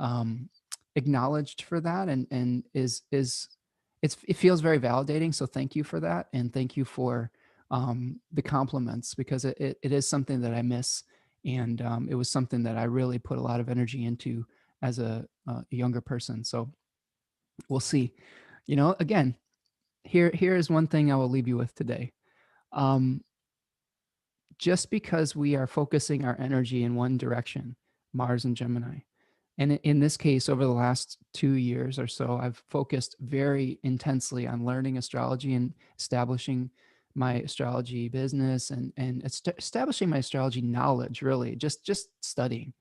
acknowledged for that, and it feels very validating. So thank you for that. And thank you for the compliments, because it is something that I miss. And it was something that I really put a lot of energy into as a younger person. So we'll see. Again, here is one thing I will leave you with today. Um, just because we are focusing our energy in one direction, Mars and Gemini, and in this case, over the last 2 years or so, I've focused very intensely on learning astrology and establishing my astrology business, and establishing my astrology knowledge, really, just studying.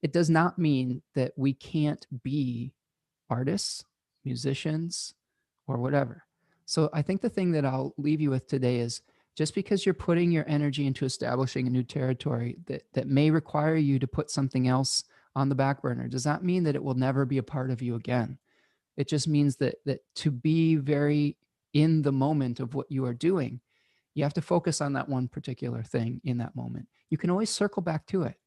It does not mean that we can't be artists, musicians, or whatever. So I think the thing that I'll leave you with today is, just because you're putting your energy into establishing a new territory that may require you to put something else on the back burner, does not mean that it will never be a part of you again. It just means that to be very in the moment of what you are doing, you have to focus on that one particular thing in that moment. You can always circle back to it.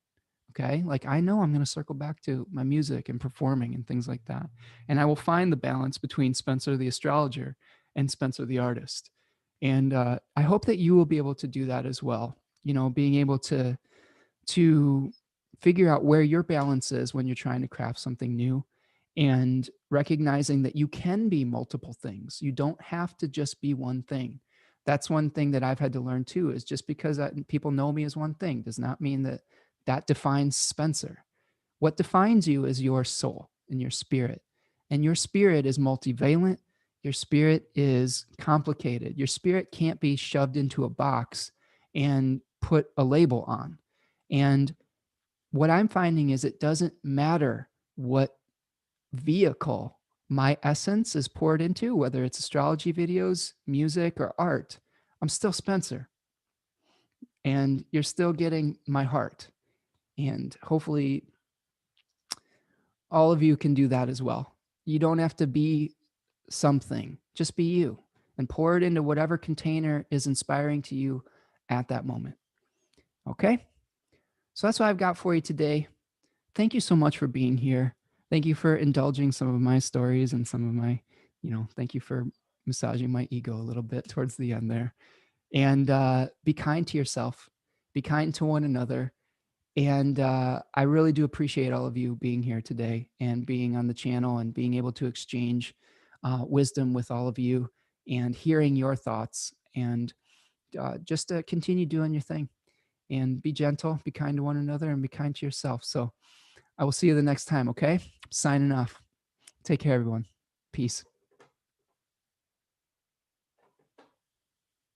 Okay. Like, I know I'm going to circle back to my music and performing and things like that. And I will find the balance between Spencer the astrologer and Spencer the artist. And I hope that you will be able to do that as well. Being able to figure out where your balance is when you're trying to craft something new, and recognizing that you can be multiple things. You don't have to just be one thing. That's one thing that I've had to learn too, is just because people know me as one thing does not mean that defines Spencer. What defines you is your soul and your spirit. And your spirit is multivalent. Your spirit is complicated. Your spirit can't be shoved into a box and put a label on. And what I'm finding is, it doesn't matter what vehicle my essence is poured into, whether it's astrology videos, music, or art. I'm still Spencer. and you're still getting my heart. And hopefully all of you can do that as well. You don't have to be something, just be you and pour it into whatever container is inspiring to you at that moment. Okay? So that's what I've got for you today. Thank you so much for being here. Thank you for indulging some of my stories and some of my, thank you for massaging my ego a little bit towards the end there. And be kind to yourself, be kind to one another. And I really do appreciate all of you being here today and being on the channel and being able to exchange wisdom with all of you and hearing your thoughts, and just to continue doing your thing and be gentle, be kind to one another, and be kind to yourself. So I will see you the next time. Okay. Signing off. Take care, everyone. Peace.